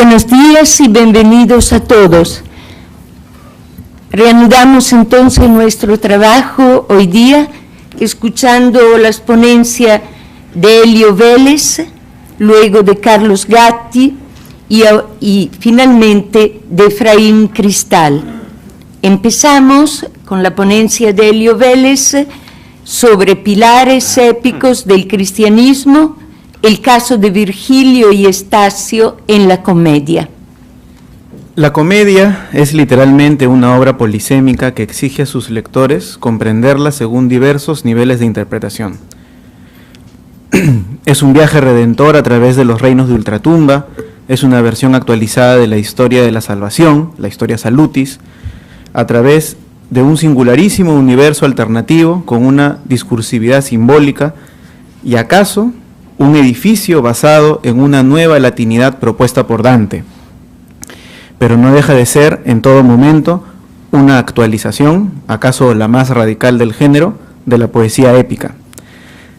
Buenos días y bienvenidos a todos. Reanudamos entonces nuestro trabajo hoy día escuchando las ponencias de Elio Vélez, luego de Carlos Gatti y finalmente de Efraín Cristal. Empezamos con la ponencia de Elio Vélez sobre pilares épicos del cristianismo, el caso de Virgilio y Estacio en la comedia. La comedia es literalmente una obra polisémica que exige a sus lectores comprenderla según diversos niveles de interpretación. Es un viaje redentor a través de los reinos de ultratumba, es una versión actualizada de la historia de la salvación, la historia salutis, a través de un singularísimo universo alternativo con una discursividad simbólica y acaso un edificio basado en una nueva latinidad propuesta por Dante, pero no deja de ser en todo momento una actualización, acaso la más radical del género, de la poesía épica.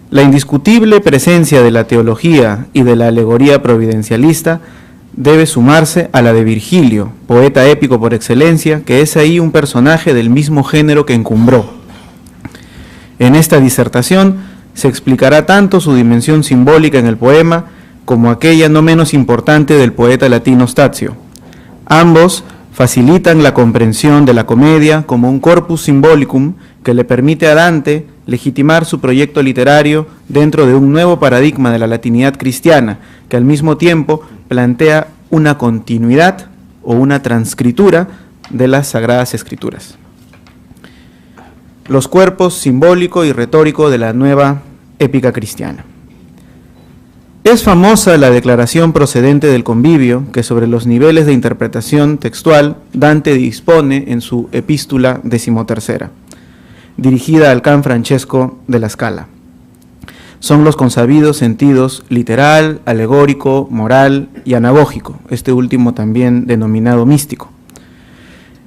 La indiscutible presencia de la teología y de la alegoría providencialista debe sumarse a la de Virgilio, poeta épico por excelencia, que es ahí un personaje del mismo género que encumbró. En esta disertación se explicará tanto su dimensión simbólica en el poema como aquella no menos importante del poeta latino Stazio. Ambos facilitan la comprensión de la comedia como un corpus symbolicum que le permite a Dante legitimar su proyecto literario dentro de un nuevo paradigma de la latinidad cristiana, que al mismo tiempo plantea una continuidad o una transcritura de las Sagradas Escrituras. Los cuerpos simbólico y retórico de la nueva épica cristiana. Es famosa la declaración procedente del Convivio que sobre los niveles de interpretación textual Dante dispone en su epístola 13ª, dirigida al can Francesco de la Scala. Son los consabidos sentidos literal, alegórico, moral y anagógico, este último también denominado místico.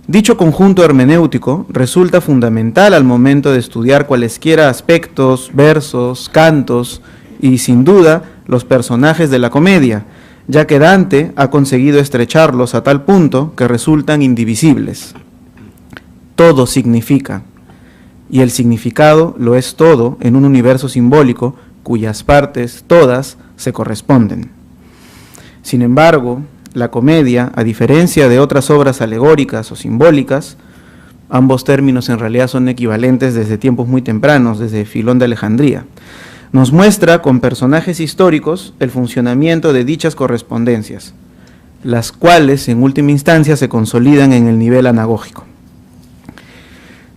Dicho conjunto hermenéutico resulta fundamental al momento de estudiar cualesquiera aspectos, versos, cantos y, sin duda, los personajes de la comedia, ya que Dante ha conseguido estrecharlos a tal punto que resultan indivisibles. Todo significa, y el significado lo es todo en un universo simbólico cuyas partes, todas, se corresponden. Sin embargo, la comedia, a diferencia de otras obras alegóricas o simbólicas, ambos términos en realidad son equivalentes desde tiempos muy tempranos, desde Filón de Alejandría, nos muestra con personajes históricos el funcionamiento de dichas correspondencias, las cuales en última instancia se consolidan en el nivel anagógico.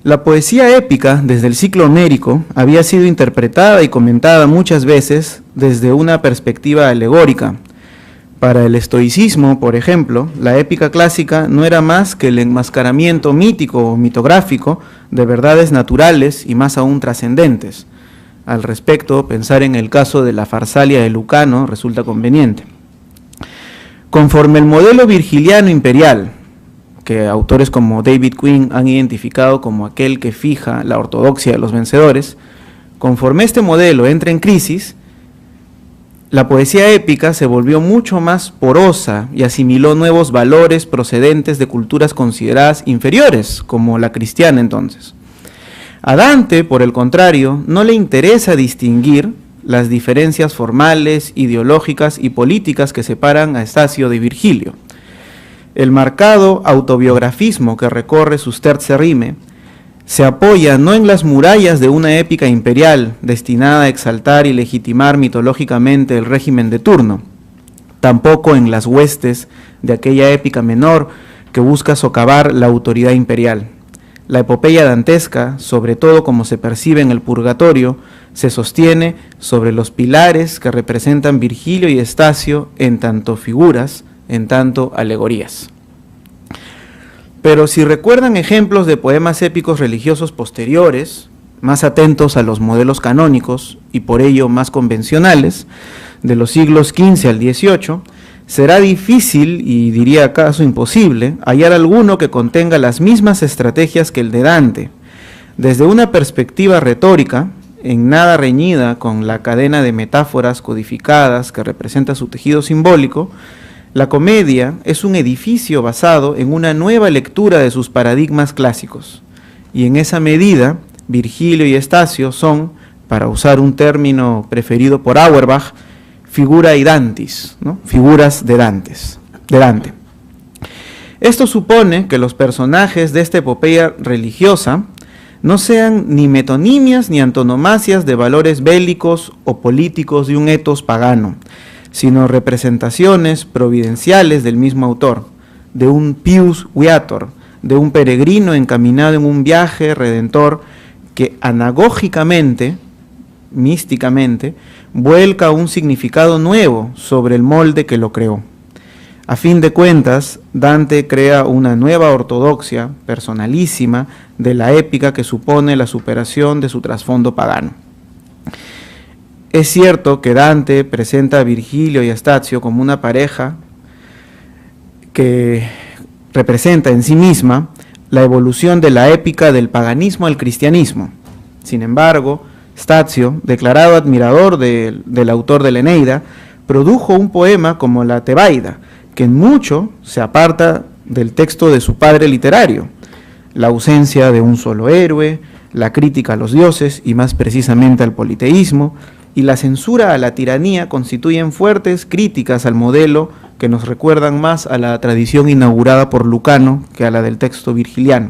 La poesía épica, desde el ciclo homérico, había sido interpretada y comentada muchas veces desde una perspectiva alegórica. Para el estoicismo, por ejemplo, la épica clásica no era más que el enmascaramiento mítico o mitográfico de verdades naturales y más aún trascendentes. Al respecto, pensar en el caso de la Farsalia de Lucano resulta conveniente. Conforme el modelo virgiliano imperial, que autores como David Quinn han identificado como aquel que fija la ortodoxia de los vencedores, conforme este modelo entra en crisis, la poesía épica se volvió mucho más porosa y asimiló nuevos valores procedentes de culturas consideradas inferiores, como la cristiana entonces. A Dante, por el contrario, no le interesa distinguir las diferencias formales, ideológicas y políticas que separan a Estacio de Virgilio. El marcado autobiografismo que recorre sus terze rime se apoya no en las murallas de una épica imperial destinada a exaltar y legitimar mitológicamente el régimen de turno, tampoco en las huestes de aquella épica menor que busca socavar la autoridad imperial. La epopeya dantesca, sobre todo como se percibe en el Purgatorio, se sostiene sobre los pilares que representan Virgilio y Estacio en tanto figuras, en tanto alegorías. Pero si recuerdan ejemplos de poemas épicos religiosos posteriores, más atentos a los modelos canónicos y por ello más convencionales, de los siglos XV al XVIII, será difícil, y diría acaso imposible, hallar alguno que contenga las mismas estrategias que el de Dante. Desde una perspectiva retórica, en nada reñida con la cadena de metáforas codificadas que representa su tejido simbólico, La comedia es un edificio basado en una nueva lectura de sus paradigmas clásicos, y en esa medida Virgilio y Estacio son, para usar un término preferido por Auerbach, figura idantis, ¿no? Figuras de Dante. Esto supone que los personajes de esta epopeya religiosa no sean ni metonimias ni antonomasias de valores bélicos o políticos de un etos pagano, sino representaciones providenciales del mismo autor, de un pius viator, de un peregrino encaminado en un viaje redentor que anagógicamente, místicamente, vuelca un significado nuevo sobre el molde que lo creó. A fin de cuentas, Dante crea una nueva ortodoxia personalísima de la épica que supone la superación de su trasfondo pagano. Es cierto que Dante presenta a Virgilio y a Estacio como una pareja que representa en sí misma la evolución de la épica del paganismo al cristianismo. Sin embargo, Estacio, declarado admirador del autor de la Eneida, produjo un poema como la Tebaida, que en mucho se aparta del texto de su padre literario: la ausencia de un solo héroe, la crítica a los dioses y más precisamente al politeísmo, y la censura a la tiranía constituyen fuertes críticas al modelo que nos recuerdan más a la tradición inaugurada por Lucano que a la del texto virgiliano.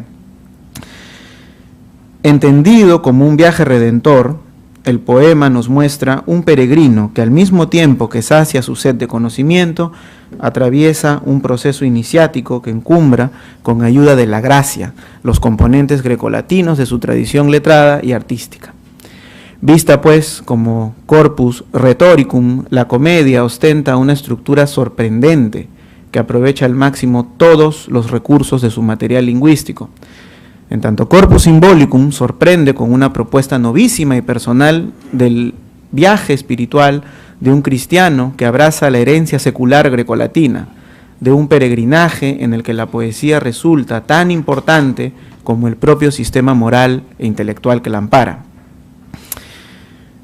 Entendido como un viaje redentor, el poema nos muestra un peregrino que al mismo tiempo que sacia su sed de conocimiento, atraviesa un proceso iniciático que encumbra, con ayuda de la gracia, los componentes grecolatinos de su tradición letrada y artística. Vista pues como corpus rhetoricum, la comedia ostenta una estructura sorprendente que aprovecha al máximo todos los recursos de su material lingüístico. En tanto, corpus symbolicum sorprende con una propuesta novísima y personal del viaje espiritual de un cristiano que abraza la herencia secular grecolatina, de un peregrinaje en el que la poesía resulta tan importante como el propio sistema moral e intelectual que la ampara.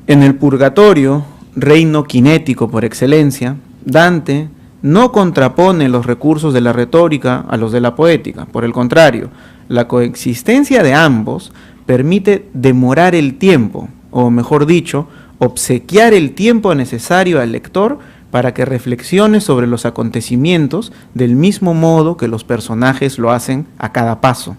En el Purgatorio, reino cinético por excelencia, Dante no contrapone los recursos de la retórica a los de la poética. Por el contrario, la coexistencia de ambos permite demorar el tiempo, o mejor dicho, obsequiar el tiempo necesario al lector para que reflexione sobre los acontecimientos del mismo modo que los personajes lo hacen a cada paso.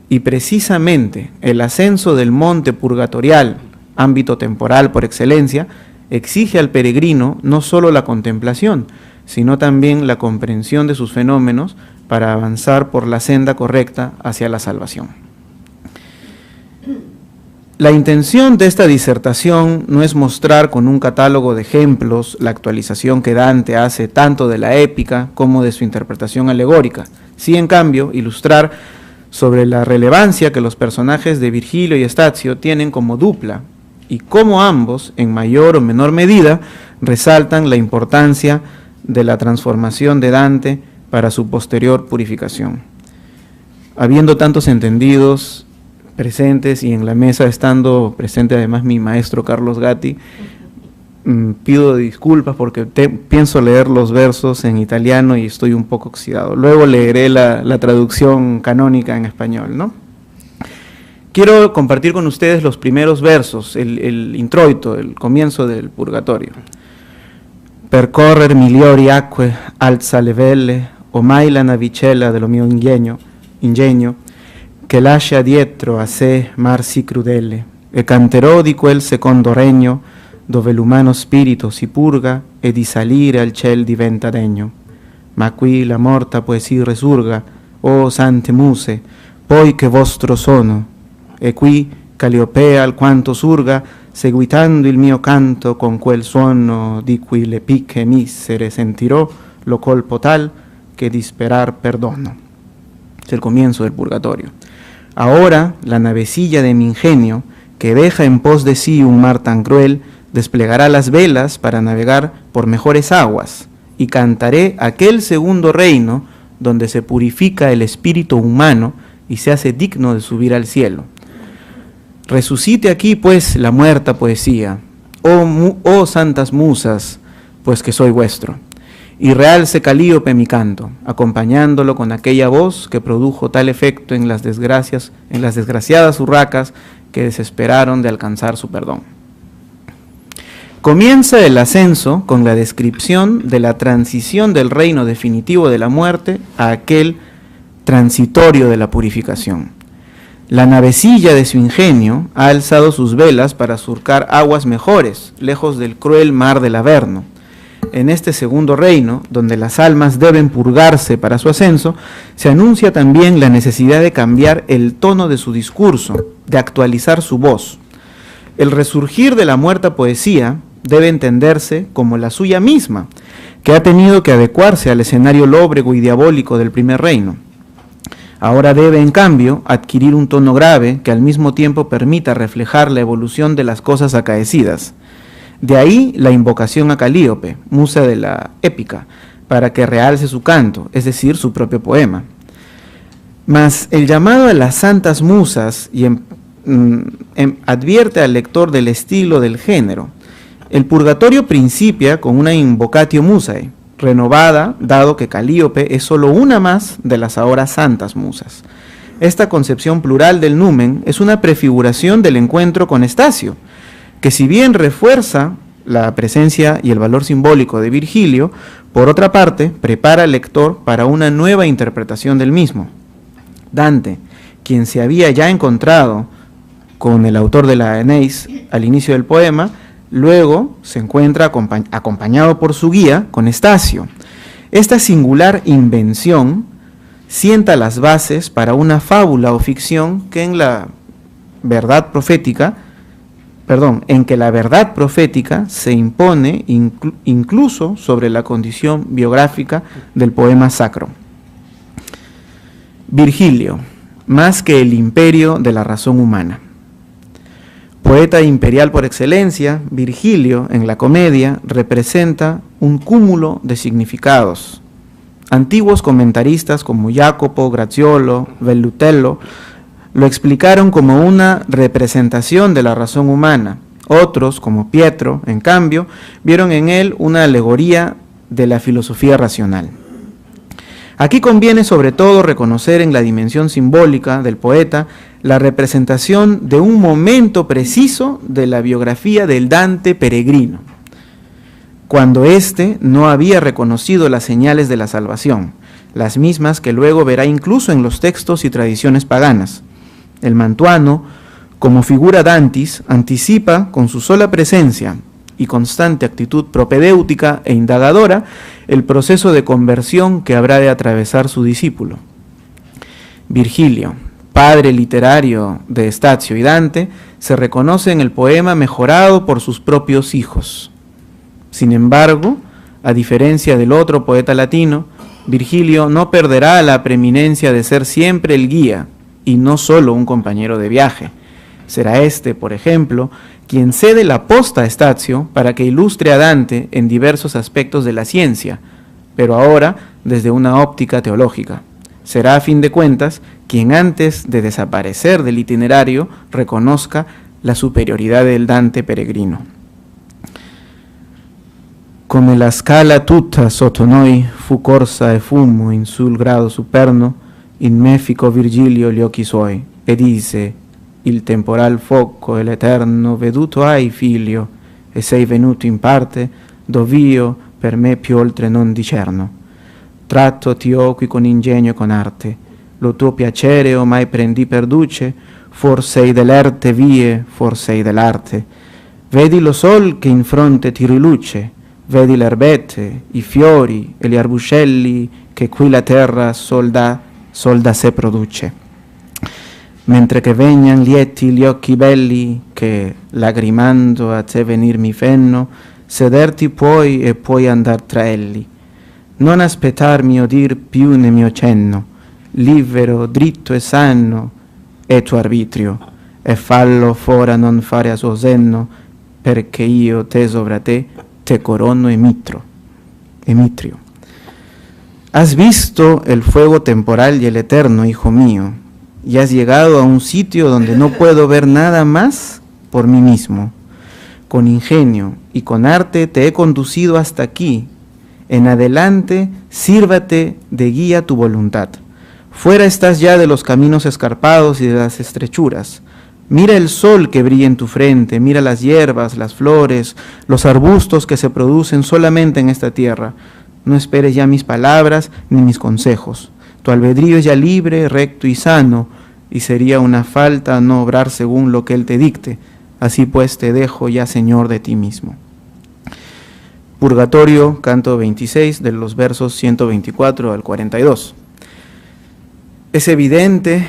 Y precisamente el ascenso del monte purgatorial, ámbito temporal por excelencia, exige al peregrino no solo la contemplación, sino también la comprensión de sus fenómenos para avanzar por la senda correcta hacia la salvación. La intención de esta disertación no es mostrar con un catálogo de ejemplos la actualización que Dante hace tanto de la épica como de su interpretación alegórica, sí, en cambio, ilustrar sobre la relevancia que los personajes de Virgilio y Estacio tienen como dupla y cómo ambos, en mayor o menor medida, resaltan la importancia de la transformación de Dante para su posterior purificación. Habiendo tantos entendidos presentes y en la mesa estando presente además mi maestro Carlos Gatti, pido disculpas porque pienso leer los versos en italiano y estoy un poco oxidado. Luego leeré la traducción canónica en español, ¿no? Quiero compartir con ustedes los primeros versos, el introito, el comienzo del Purgatorio. Percorrer migliori acque alza le velle, ormai la navicella dello mio ingegno, che lascia dietro a sé mar sì crudele, e canterò di quel secondo regno, dove l'umano spirito si purga e di salire al ciel diventa degno. Ma qui la morta poesia resurga, o sante muse, poi che vostro sono, e qui Caliopea alquanto surga, seguitando il mio canto con quel suono di cui le picche misere sentirò lo colpo tal que disperar perdono. Es el comienzo del Purgatorio. Ahora la navecilla de mi ingenio, que deja en pos de sí un mar tan cruel, desplegará las velas para navegar por mejores aguas, y cantaré aquel segundo reino donde se purifica el espíritu humano y se hace digno de subir al cielo. Resucite aquí pues la muerta poesía, oh santas musas, pues que soy vuestro, y realce Calíope mi canto, acompañándolo con aquella voz que produjo tal efecto en las desgraciadas urracas que desesperaron de alcanzar su perdón. Comienza el ascenso con la descripción de la transición del reino definitivo de la muerte a aquel transitorio de la purificación. La navecilla de su ingenio ha alzado sus velas para surcar aguas mejores, lejos del cruel mar del Averno. En este segundo reino, donde las almas deben purgarse para su ascenso, se anuncia también la necesidad de cambiar el tono de su discurso, de actualizar su voz. El resurgir de la muerta poesía debe entenderse como la suya misma, que ha tenido que adecuarse al escenario lóbrego y diabólico del primer reino. Ahora debe, en cambio, adquirir un tono grave que al mismo tiempo permita reflejar la evolución de las cosas acaecidas. De ahí la invocación a Calíope, musa de la épica, para que realce su canto, es decir, su propio poema. Mas el llamado a las santas musas advierte al lector del estilo del género. El purgatorio principia con una invocatio musae, renovada, dado que Calíope es solo una más de las ahora santas musas. Esta concepción plural del numen es una prefiguración del encuentro con Estacio, que si bien refuerza la presencia y el valor simbólico de Virgilio, por otra parte, prepara al lector para una nueva interpretación del mismo. Dante, quien se había ya encontrado con el autor de la Eneis al inicio del poema, luego se encuentra acompañado por su guía con Estacio. Esta singular invención sienta las bases para una fábula o ficción que en que la verdad profética se impone incluso sobre la condición biográfica del poema sacro. Virgilio, más que el imperio de la razón humana. Poeta imperial por excelencia, Virgilio, en la comedia, representa un cúmulo de significados. Antiguos comentaristas como Jacopo, Graziolo, Vellutello lo explicaron como una representación de la razón humana. Otros, como Pietro, en cambio, vieron en él una alegoría de la filosofía racional. Aquí conviene sobre todo reconocer en la dimensión simbólica del poeta la representación de un momento preciso de la biografía del Dante peregrino, cuando éste no había reconocido las señales de la salvación, las mismas que luego verá incluso en los textos y tradiciones paganas. El mantuano, como figura dantis, anticipa con su sola presencia y constante actitud propedéutica e indagadora el proceso de conversión que habrá de atravesar su discípulo. Virgilio, padre literario de Estacio y Dante, se reconoce en el poema mejorado por sus propios hijos. Sin embargo, a diferencia del otro poeta latino, Virgilio no perderá la preeminencia de ser siempre el guía y no solo un compañero de viaje. Será este, por ejemplo, quien cede la posta a Estacio para que ilustre a Dante en diversos aspectos de la ciencia, pero ahora desde una óptica teológica. Será, a fin de cuentas, quien antes de desaparecer del itinerario reconozca la superioridad del Dante peregrino. Come la scala tutta sotto noi fu corsa e fumo in sul grado superno, in me ficò Virgilio gli occhi suoi, e disse: il temporal foco e l'eterno veduto hai, figlio, e sei venuto in parte, dov'io per me più oltre non discerno. Tratto ti ho qui con ingegno e con arte, lo tuo piacere omai prendi per duce, for sei dell'erte vie, for sei dell'arte. Vedi lo sol che in fronte ti riluce, vedi le erbette, i fiori e gli arbuscelli che qui la terra sol da sé produce. Mentre che vegnan lieti gli occhi belli che, lagrimando a te venir mi fenno, sederti puoi e puoi andar tra elli. Non aspettarmi odir più ne mio cenno, libero, dritto e sano è tuo arbitrio, e fallo fora non fare a suo senno, perché io te sovra te corono e mitrio. Has visto el fuego temporal y el eterno, hijo mío, y has llegado a un sitio donde no puedo ver nada más por mí mismo. Con ingenio y con arte te he conducido hasta aquí, En adelante, sírvate de guía tu voluntad. Fuera estás ya de los caminos escarpados y de las estrechuras. Mira el sol que brilla en tu frente, mira las hierbas, las flores, los arbustos que se producen solamente en esta tierra. No esperes ya mis palabras ni mis consejos. Tu albedrío es ya libre, recto y sano, y sería una falta no obrar según lo que Él te dicte. Así pues te dejo ya Señor de ti mismo. Purgatorio, canto 26, de los versos 124 al 42. Es evidente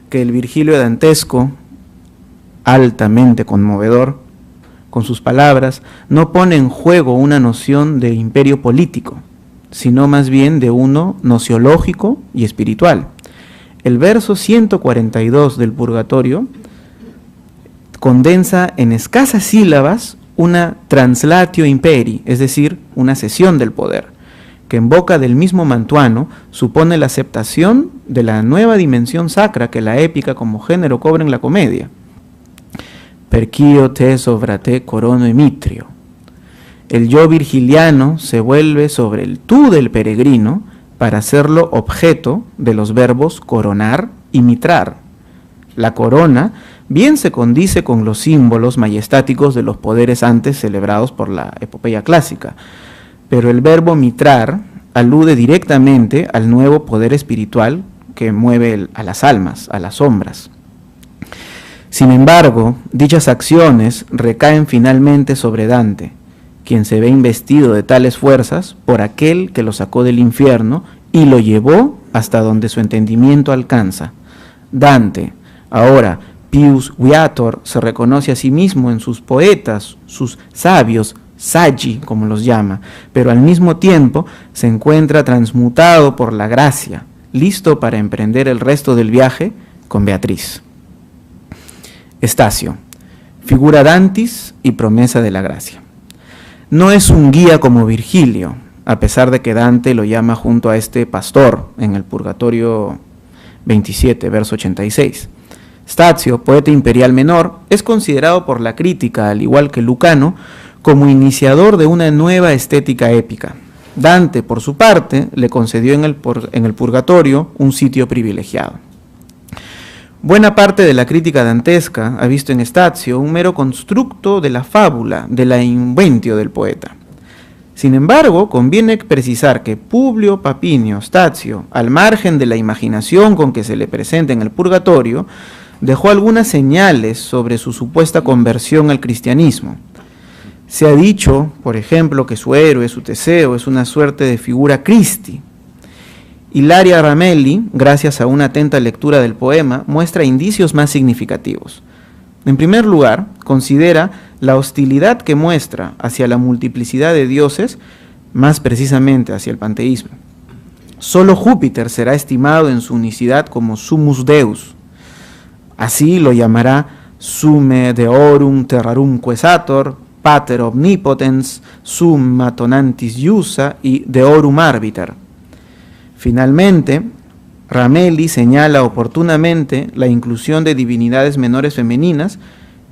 que el Virgilio dantesco, altamente conmovedor, con sus palabras, no pone en juego una noción de imperio político, sino más bien de uno nociológico y espiritual. El verso 142 del Purgatorio condensa en escasas sílabas una translatio imperi, es decir, una cesión del poder, que en boca del mismo Mantuano supone la aceptación de la nueva dimensión sacra que la épica como género cobra en la comedia. Perquio te sobre te corono emitrio. El yo virgiliano se vuelve sobre el tú del peregrino para hacerlo objeto de los verbos coronar y mitrar. La corona bien se condice con los símbolos majestáticos de los poderes antes celebrados por la epopeya clásica, pero el verbo mitrar alude directamente al nuevo poder espiritual que mueve a las almas, a las sombras. Sin embargo, dichas acciones recaen finalmente sobre Dante, quien se ve investido de tales fuerzas por aquel que lo sacó del infierno y lo llevó hasta donde su entendimiento alcanza. Dante, ahora Pius Viator, se reconoce a sí mismo en sus poetas, sus sabios, saggi, como los llama, pero al mismo tiempo se encuentra transmutado por la gracia, listo para emprender el resto del viaje con Beatriz. Estacio, figura Dantis y promesa de la gracia. No es un guía como Virgilio, a pesar de que Dante lo llama junto a este pastor en el Purgatorio 27, verso 86. Stazio, poeta imperial menor, es considerado por la crítica, al igual que Lucano, como iniciador de una nueva estética épica. Dante, por su parte, le concedió en el Purgatorio un sitio privilegiado. Buena parte de la crítica dantesca ha visto en Stazio un mero constructo de la fábula, de la inventio del poeta. Sin embargo, conviene precisar que Publio Papinio Stazio, al margen de la imaginación con que se le presenta en el Purgatorio, dejó algunas señales sobre su supuesta conversión al cristianismo. Se ha dicho, por ejemplo, que su héroe, su Teseo, es una suerte de figura Christi. Ilaria Ramelli, gracias a una atenta lectura del poema, muestra indicios más significativos. En primer lugar, considera la hostilidad que muestra hacia la multiplicidad de dioses, más precisamente hacia el panteísmo. Solo Júpiter será estimado en su unicidad como sumus deus. Así lo llamará summe deorum terrarum quesator, pater omnipotens, summa tonantis iusa y deorum arbiter. Finalmente, Ramelli señala oportunamente la inclusión de divinidades menores femeninas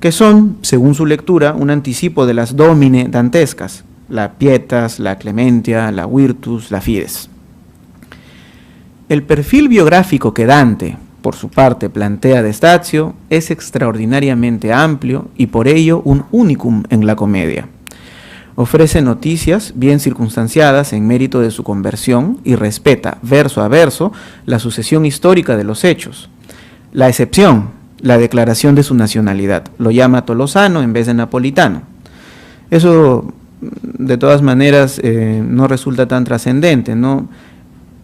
que son, según su lectura, un anticipo de las domine dantescas, la pietas, la clementia, la virtus, la fides. El perfil biográfico que Dante, por su parte, plantea de Stazio es extraordinariamente amplio y por ello un unicum en la comedia. Ofrece noticias bien circunstanciadas en mérito de su conversión y respeta, verso a verso, la sucesión histórica de los hechos. La excepción, la declaración de su nacionalidad, lo llama tolosano en vez de napolitano. Eso, de todas maneras, no resulta tan trascendente, ¿no?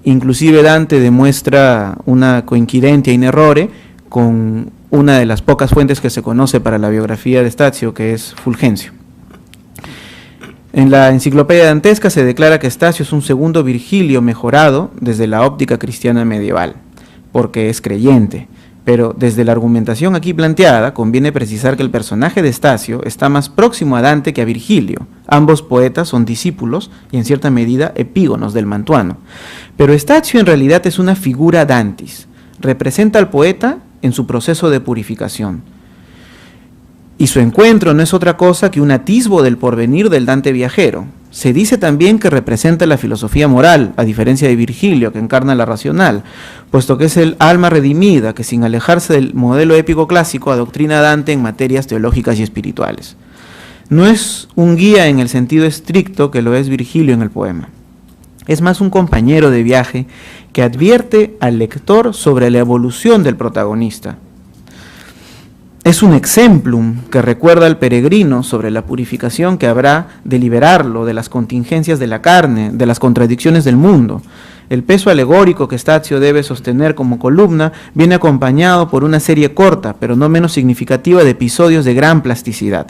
Inclusive Dante demuestra una coincidentia in errore con una de las pocas fuentes que se conoce para la biografía de Stazio, que es Fulgencio. En la enciclopedia dantesca se declara que Stazio es un segundo Virgilio mejorado desde la óptica cristiana medieval, porque es creyente, pero desde la argumentación aquí planteada conviene precisar que el personaje de Stazio está más próximo a Dante que a Virgilio. Ambos poetas son discípulos y en cierta medida epígonos del Mantuano, pero Stazio en realidad es una figura Dantis, representa al poeta en su proceso de purificación. Y su encuentro no es otra cosa que un atisbo del porvenir del Dante viajero. Se dice también que representa la filosofía moral, a diferencia de Virgilio, que encarna la racional, puesto que es el alma redimida que, sin alejarse del modelo épico clásico, adoctrina a Dante en materias teológicas y espirituales. No es un guía en el sentido estricto que lo es Virgilio en el poema. Es más un compañero de viaje que advierte al lector sobre la evolución del protagonista. Es un exemplum que recuerda al peregrino sobre la purificación que habrá de liberarlo de las contingencias de la carne, de las contradicciones del mundo. El peso alegórico que Stazio debe sostener como columna viene acompañado por una serie corta, pero no menos significativa, de episodios de gran plasticidad.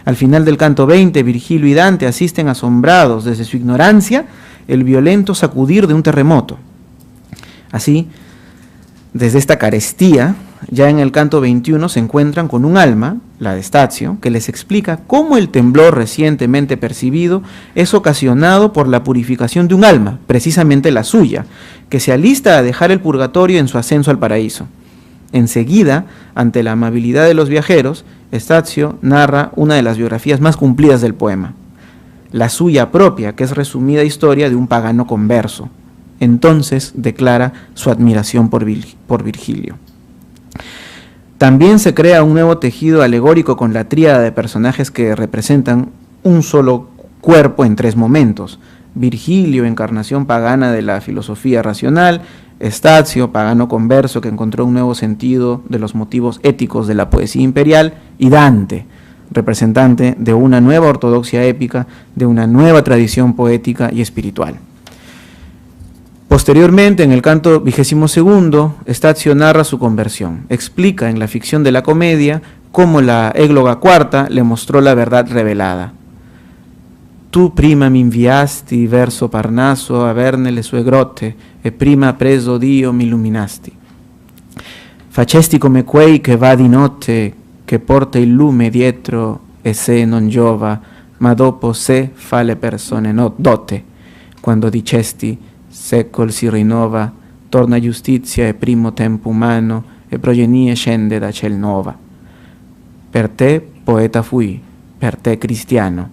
Al final del canto 20, Virgilio y Dante asisten asombrados desde su ignorancia el violento sacudir de un terremoto. Así, desde esta carestía, ya en el canto 21 se encuentran con un alma, la de Stazio, que les explica cómo el temblor recientemente percibido es ocasionado por la purificación de un alma, precisamente la suya, que se alista a dejar el purgatorio en su ascenso al paraíso. Enseguida, ante la amabilidad de los viajeros, Stazio narra una de las biografías más cumplidas del poema, la suya propia, que es resumida historia de un pagano converso. Entonces declara su admiración por Virgilio. También se crea un nuevo tejido alegórico con la tríada de personajes que representan un solo cuerpo en tres momentos: Virgilio, encarnación pagana de la filosofía racional; Stazio, pagano converso que encontró un nuevo sentido de los motivos éticos de la poesía imperial; y Dante, representante de una nueva ortodoxia épica, de una nueva tradición poética y espiritual. Posteriormente, en el canto 22, Stazio narra su conversión. Explica en la ficción de la comedia cómo la égloga cuarta le mostró la verdad revelada. Tu prima mi inviasti verso Parnaso a verne le sue grotte, e prima preso Dio mi illuminasti. Facesti come quei che va di notte, che porta il lume dietro e se non giova, ma dopo se fa le persone dote. Quando dicesti secol si rinnova, torna giustizia e primo tempo umano, e progenie scende da ciel nuova. Per te poeta fui, per te cristiano,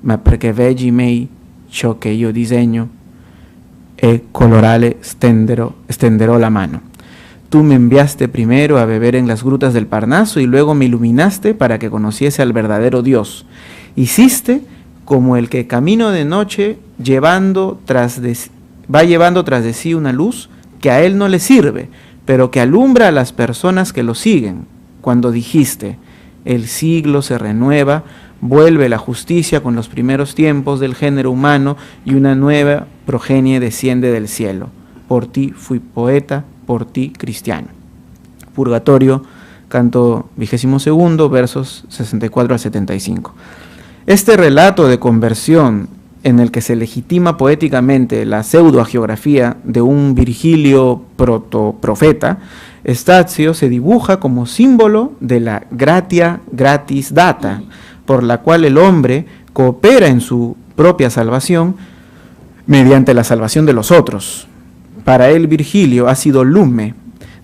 ma perché veggi mei ciò che io disegno, e colorale stenderò la mano. Tú me enviaste primero a beber en las grutas del Parnaso y luego me iluminaste para que conociese al verdadero Dios. Hiciste como el que camino de noche va llevando tras de sí una luz que a él no le sirve, pero que alumbra a las personas que lo siguen. Cuando dijiste, el siglo se renueva, vuelve la justicia con los primeros tiempos del género humano y una nueva progenie desciende del cielo. Por ti fui poeta, por ti cristiano. Purgatorio, canto 22, versos 64 al 75. Este relato de conversión, en el que se legitima poéticamente la pseudoagiografía de un Virgilio protoprofeta, Stazio se dibuja como símbolo de la gratia gratis data, por la cual el hombre coopera en su propia salvación mediante la salvación de los otros. Para él, Virgilio ha sido lume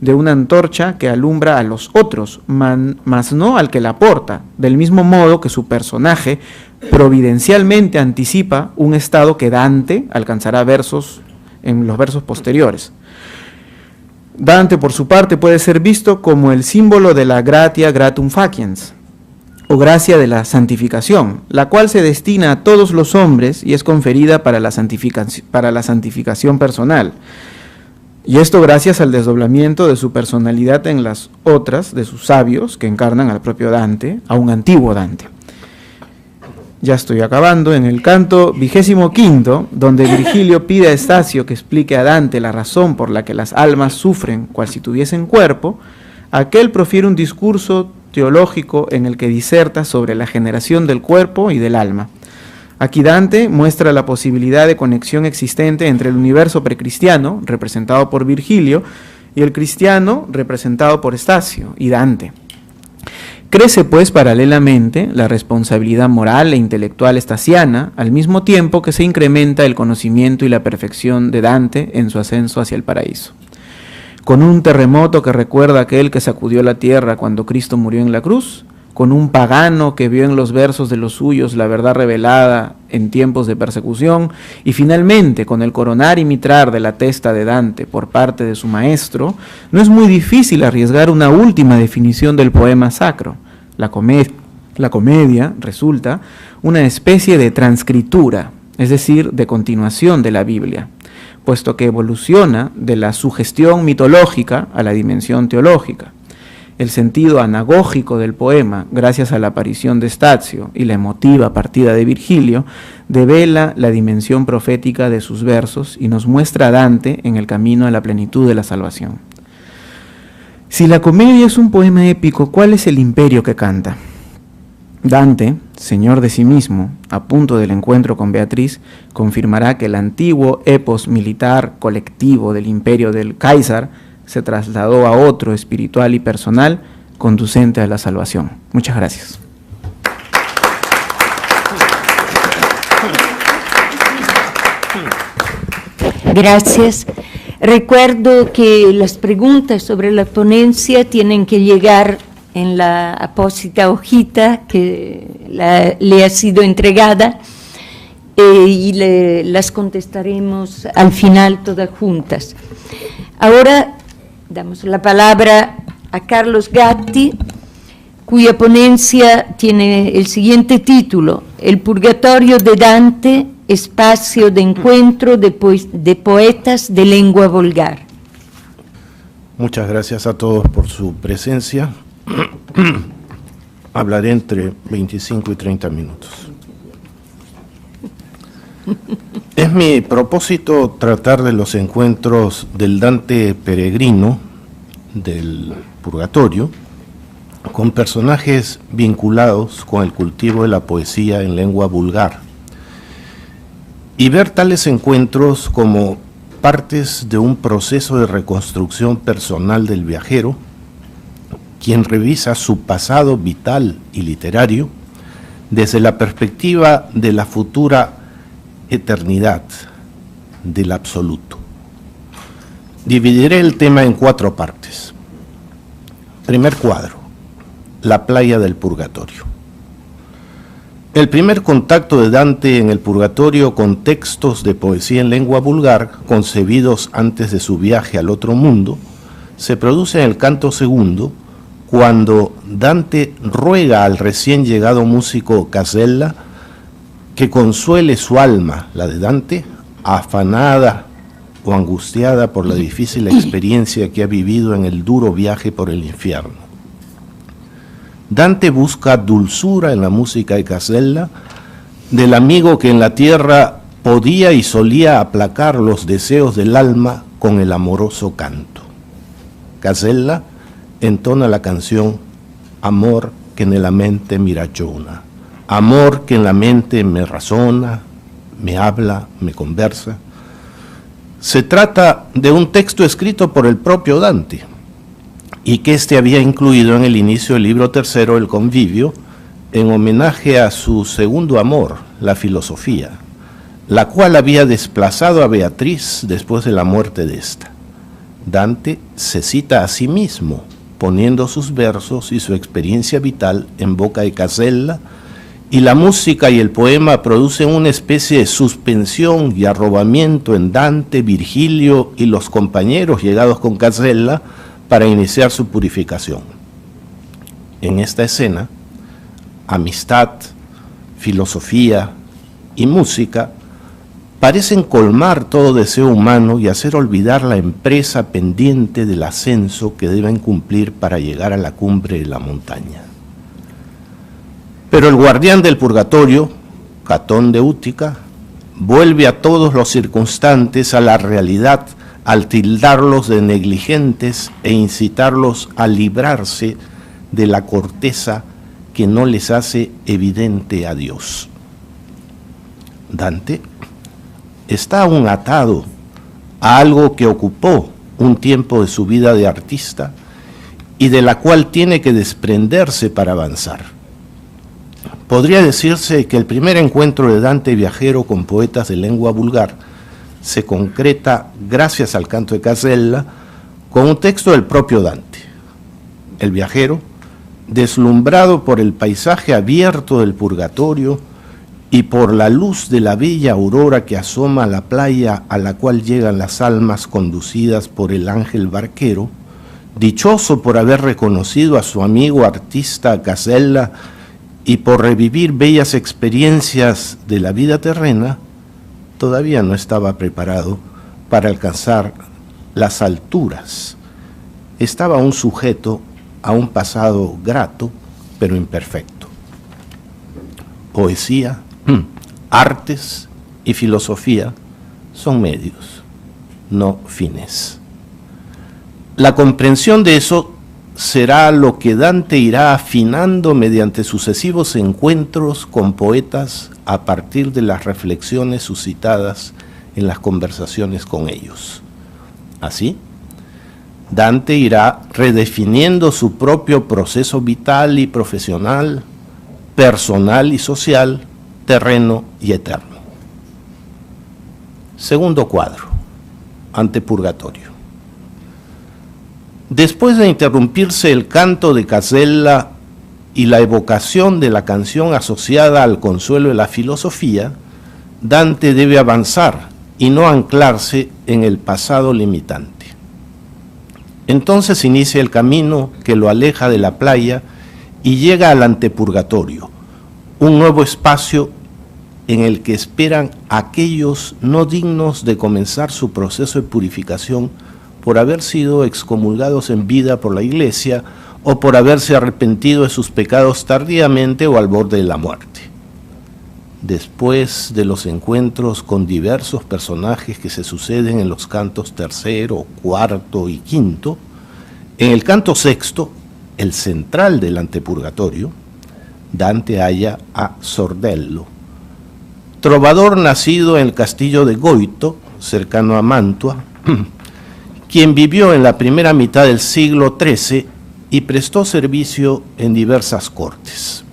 de una antorcha que alumbra a los otros, mas no al que la porta, del mismo modo que su personaje providencialmente anticipa un estado que Dante alcanzará en los versos posteriores. Dante, por su parte, puede ser visto como el símbolo de la gratia gratum faciens, o gracia de la santificación, la cual se destina a todos los hombres y es conferida para la santificación personal. Y esto gracias al desdoblamiento de su personalidad en las otras de sus sabios que encarnan al propio Dante, a un antiguo Dante. Ya estoy acabando. En el canto 25, donde Virgilio pide a Stazio que explique a Dante la razón por la que las almas sufren cual si tuviesen cuerpo, aquel profiere un discurso teológico en el que diserta sobre la generación del cuerpo y del alma. Aquí Dante muestra la posibilidad de conexión existente entre el universo precristiano, representado por Virgilio, y el cristiano, representado por Stazio y Dante. Crece pues paralelamente la responsabilidad moral e intelectual stasiana, al mismo tiempo que se incrementa el conocimiento y la perfección de Dante en su ascenso hacia el paraíso. Con un terremoto que recuerda aquel que sacudió la tierra cuando Cristo murió en la cruz, con un pagano que vio en los versos de los suyos la verdad revelada en tiempos de persecución, y finalmente con el coronar y mitrar de la testa de Dante por parte de su maestro, no es muy difícil arriesgar una última definición del poema sacro. La comedia resulta una especie de transcritura, es decir, de continuación de la Biblia, puesto que evoluciona de la sugestión mitológica a la dimensión teológica. El sentido anagógico del poema, gracias a la aparición de Stazio y la emotiva partida de Virgilio, devela la dimensión profética de sus versos y nos muestra a Dante en el camino a la plenitud de la salvación. Si la comedia es un poema épico, ¿cuál es el imperio que canta? Dante, señor de sí mismo, a punto del encuentro con Beatriz, confirmará que el antiguo epos militar colectivo del imperio del Cáisar se trasladó a otro espiritual y personal conducente a la salvación. Muchas gracias. Gracias. Recuerdo que las preguntas sobre la ponencia tienen que llegar en la apósita hojita que le ha sido entregada y las contestaremos al final todas juntas. Ahora damos la palabra a Carlos Gatti, cuya ponencia tiene el siguiente título: El Purgatorio de Dante, espacio de encuentro de poetas de lengua vulgar. Muchas gracias a todos por su presencia. Hablaré entre 25 y 30 minutos. Es mi propósito tratar de los encuentros del Dante peregrino del Purgatorio con personajes vinculados con el cultivo de la poesía en lengua vulgar y ver tales encuentros como partes de un proceso de reconstrucción personal del viajero, quien revisa su pasado vital y literario desde la perspectiva de la futura eternidad del absoluto. Dividiré el tema en 4 partes. Primer cuadro: la playa del purgatorio. El primer contacto de Dante en el purgatorio con textos de poesía en lengua vulgar, concebidos antes de su viaje al otro mundo, se produce en el canto segundo, cuando Dante ruega al recién llegado músico Casella que consuele su alma, la de Dante, afanada o angustiada por la difícil experiencia que ha vivido en el duro viaje por el infierno. Dante busca dulzura en la música de Casella, del amigo que en la tierra podía y solía aplacar los deseos del alma con el amoroso canto. Casella entona la canción Amor que nella mente mi ragiona, amor que en la mente me razona, me habla, me conversa. Se trata de un texto escrito por el propio Dante y que éste había incluido en el inicio del libro tercero, El Convivio, en homenaje a su segundo amor, la filosofía, la cual había desplazado a Beatriz después de la muerte de ésta. Dante se cita a sí mismo, poniendo sus versos y su experiencia vital en boca de Casella, y la música y el poema producen una especie de suspensión y arrobamiento en Dante, Virgilio y los compañeros llegados con Casella para iniciar su purificación. En esta escena, amistad, filosofía y música parecen colmar todo deseo humano y hacer olvidar la empresa pendiente del ascenso que deben cumplir para llegar a la cumbre de la montaña. Pero el guardián del purgatorio, Catón de Útica, vuelve a todos los circunstantes a la realidad al tildarlos de negligentes e incitarlos a librarse de la corteza que no les hace evidente a Dios. Dante está aún atado a algo que ocupó un tiempo de su vida de artista y de la cual tiene que desprenderse para avanzar. Podría decirse que el primer encuentro de Dante viajero con poetas de lengua vulgar se concreta, gracias al canto de Casella, con un texto del propio Dante. El viajero deslumbrado por el paisaje abierto del purgatorio y por la luz de la bella aurora que asoma a la playa a la cual llegan las almas conducidas por el ángel barquero, dichoso por haber reconocido a su amigo artista Casella y por revivir bellas experiencias de la vida terrena, todavía no estaba preparado para alcanzar las alturas. Estaba aún sujeto a un pasado grato, pero imperfecto. Poesía, artes y filosofía son medios, no fines. La comprensión de eso será lo que Dante irá afinando mediante sucesivos encuentros con poetas a partir de las reflexiones suscitadas en las conversaciones con ellos. Así, Dante irá redefiniendo su propio proceso vital y profesional, personal y social, terreno y eterno. Segundo cuadro, Antepurgatorio. Después de interrumpirse el canto de Casella y la evocación de la canción asociada al consuelo de la filosofía, Dante debe avanzar y no anclarse en el pasado limitante. Entonces inicia el camino que lo aleja de la playa y llega al antepurgatorio, un nuevo espacio en el que esperan aquellos no dignos de comenzar su proceso de purificación por haber sido excomulgados en vida por la Iglesia o por haberse arrepentido de sus pecados tardíamente o al borde de la muerte. Después de los encuentros con diversos personajes que se suceden en los cantos tercero, cuarto y quinto, en el canto sexto, el central del antepurgatorio, Dante halla a Sordello, trovador nacido en el castillo de Goito, cercano a Mantua, quien vivió en la primera mitad del siglo XIII y prestó servicio en diversas cortes.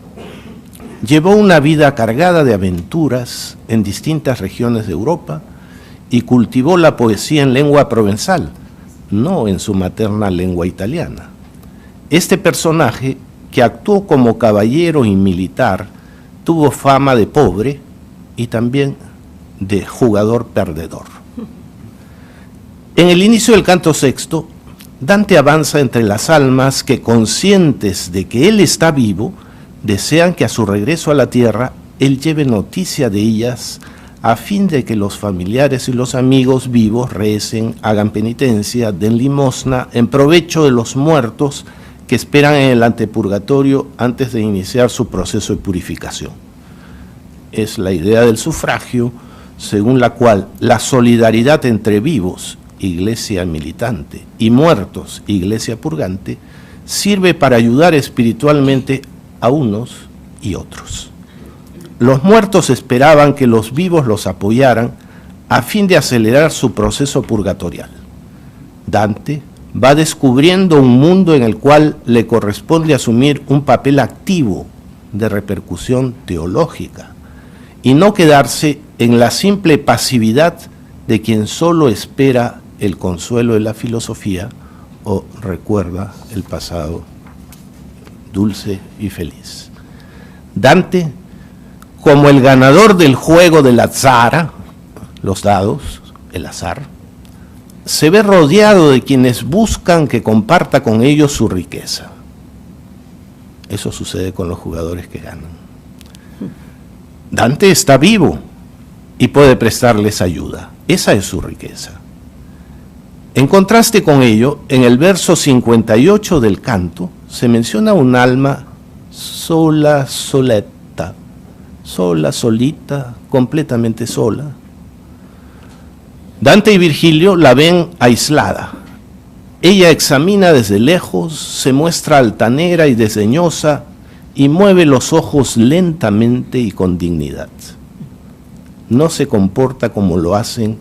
Llevó una vida cargada de aventuras en distintas regiones de Europa y cultivó la poesía en lengua provenzal, no en su materna lengua italiana. Este personaje, que actuó como caballero y militar, tuvo fama de pobre y también de jugador perdedor. En el inicio del canto sexto, Dante avanza entre las almas que, conscientes de que él está vivo, desean que a su regreso a la tierra él lleve noticia de ellas a fin de que los familiares y los amigos vivos recen, hagan penitencia, den limosna en provecho de los muertos que esperan en el antepurgatorio antes de iniciar su proceso de purificación. Es la idea del sufragio, según la cual la solidaridad entre vivos, iglesia militante, y muertos, iglesia purgante, sirve para ayudar espiritualmente a unos y otros. Los muertos esperaban que los vivos los apoyaran a fin de acelerar su proceso purgatorial. Dante va descubriendo un mundo en el cual le corresponde asumir un papel activo de repercusión teológica y no quedarse en la simple pasividad de quien solo espera el consuelo de la filosofía o recuerda el pasado dulce y feliz. Dante, como el ganador del juego del azar, los dados, el azar, se ve rodeado de quienes buscan que comparta con ellos su riqueza. Eso sucede con los jugadores que ganan. Dante está vivo y puede prestarles ayuda. Esa es su riqueza. En contraste con ello, en el verso 58 del canto se menciona un alma sola, soleta, sola, solita, completamente sola. Dante y Virgilio la ven aislada. Ella examina desde lejos, se muestra altanera y desdeñosa y mueve los ojos lentamente y con dignidad. No se comporta como lo hacen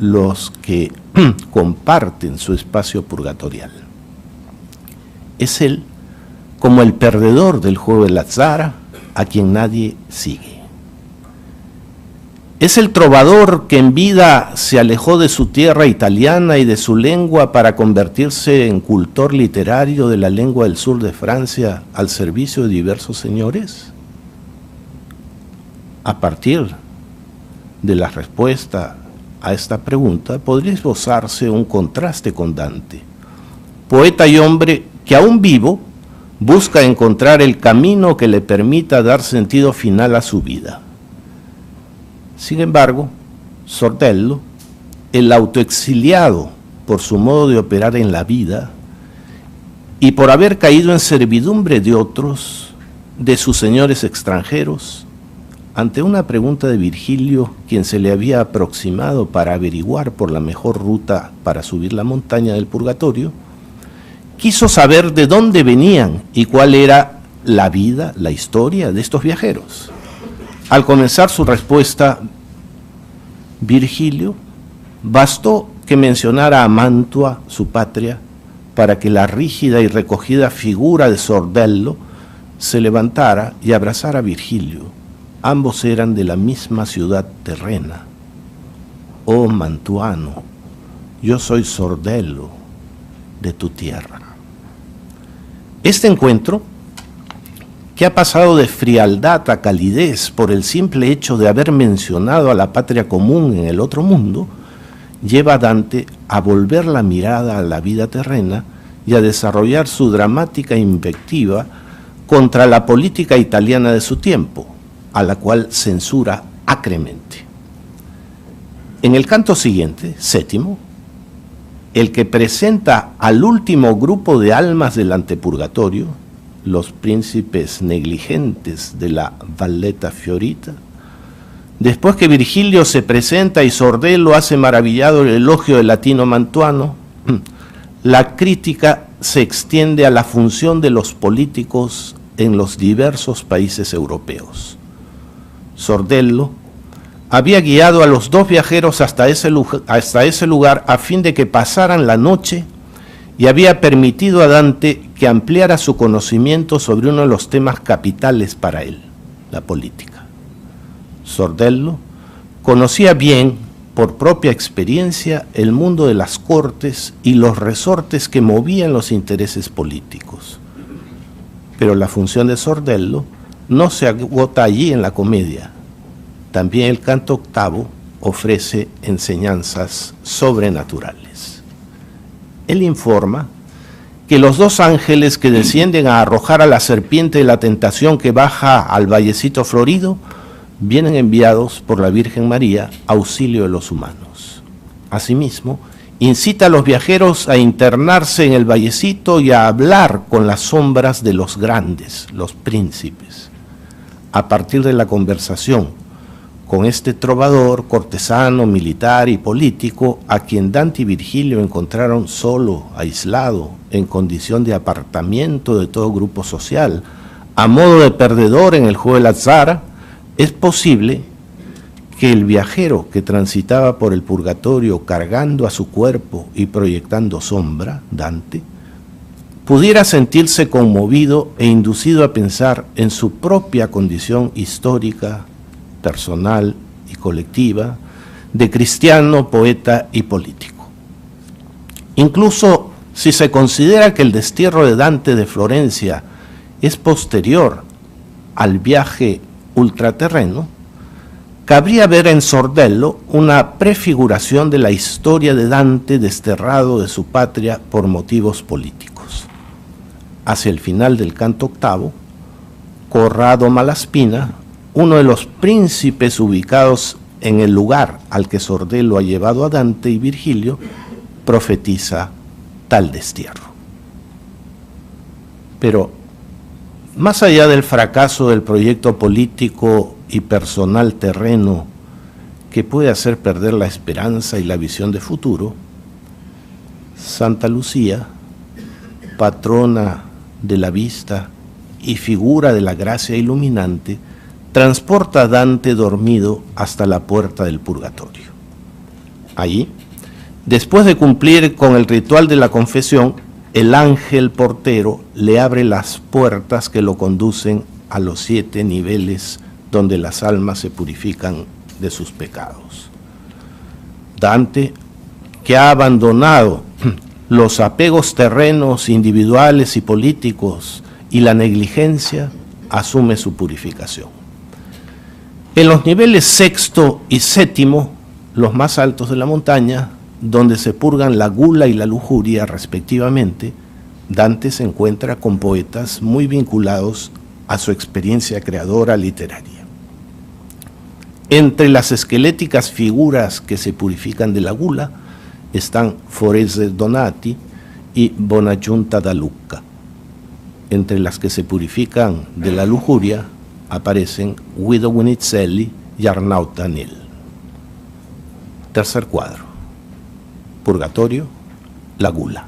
los que comparten su espacio purgatorial. Es él como el perdedor del juego del azar a quien nadie sigue. Es el trovador que en vida se alejó de su tierra italiana y de su lengua para convertirse en cultor literario de la lengua del sur de Francia al servicio de diversos señores. A partir de la respuesta a esta pregunta podría esbozarse un contraste con Dante, poeta y hombre que aún vivo busca encontrar el camino que le permita dar sentido final a su vida. Sin embargo, Sordello, el autoexiliado por su modo de operar en la vida y por haber caído en servidumbre de otros, de sus señores extranjeros, ante una pregunta de Virgilio, quien se le había aproximado para averiguar por la mejor ruta para subir la montaña del purgatorio, quiso saber de dónde venían y cuál era la vida, la historia de estos viajeros. Al comenzar su respuesta, Virgilio bastó que mencionara a Mantua, su patria, para que la rígida y recogida figura de Sordello se levantara y abrazara a Virgilio. Ambos eran de la misma ciudad terrena. Oh mantuano, yo soy Sordello de tu tierra. Este encuentro, que ha pasado de frialdad a calidez por el simple hecho de haber mencionado a la patria común en el otro mundo, lleva a Dante a volver la mirada a la vida terrena y a desarrollar su dramática invectiva contra la política italiana de su tiempo, a la cual censura acremente. En el canto siguiente, séptimo, el que presenta al último grupo de almas del antepurgatorio, los príncipes negligentes de la Valletta Fiorita, después que Virgilio se presenta y Sordello hace maravillado el elogio del latino mantuano, la crítica se extiende a la función de los políticos en los diversos países europeos. Sordello había guiado a los dos viajeros hasta ese lugar a fin de que pasaran la noche y había permitido a Dante que ampliara su conocimiento sobre uno de los temas capitales para él, la política. Sordello conocía bien, por propia experiencia, el mundo de las cortes y los resortes que movían los intereses políticos. Pero la función de Sordello no se agota allí en la comedia. También el canto octavo ofrece enseñanzas sobrenaturales. Él informa que los dos ángeles que descienden a arrojar a la serpiente de la tentación que baja al vallecito florido vienen enviados por la Virgen María, auxilio de los humanos. Asimismo, incita a los viajeros a internarse en el vallecito y a hablar con las sombras de los grandes, los príncipes. A partir de la conversación con este trovador, cortesano, militar y político, a quien Dante y Virgilio encontraron solo, aislado, en condición de apartamiento de todo grupo social, a modo de perdedor en el juego del azar, es posible que el viajero que transitaba por el purgatorio cargando a su cuerpo y proyectando sombra, Dante, pudiera sentirse conmovido e inducido a pensar en su propia condición histórica, personal y colectiva, de cristiano, poeta y político. Incluso si se considera que el destierro de Dante de Florencia es posterior al viaje ultraterreno, cabría ver en Sordello una prefiguración de la historia de Dante desterrado de su patria por motivos políticos. Hacia el final del canto octavo, Corrado Malaspina, uno de los príncipes ubicados en el lugar al que Sordello ha llevado a Dante y Virgilio, profetiza tal destierro. Pero, más allá del fracaso del proyecto político y personal terreno que puede hacer perder la esperanza y la visión de futuro, Santa Lucía, patrona de la vista y figura de la gracia iluminante, transporta a Dante dormido hasta la puerta del purgatorio. Allí, después de cumplir con el ritual de la confesión, el ángel portero le abre las puertas que lo conducen a los 7 niveles donde las almas se purifican de sus pecados. Dante, que ha abandonado los apegos terrenos, individuales y políticos y la negligencia, asume su purificación. En los niveles sexto y séptimo, los más altos de la montaña, donde se purgan la gula y la lujuria respectivamente, Dante se encuentra con poetas muy vinculados a su experiencia creadora literaria. Entre las esqueléticas figuras que se purifican de la gula están Forese Donati y Bonagiunta da Lucca. Entre las que se purifican de la lujuria aparecen Guido Guinizelli y Arnaud Danel. Tercer cuadro. Purgatorio, la gula.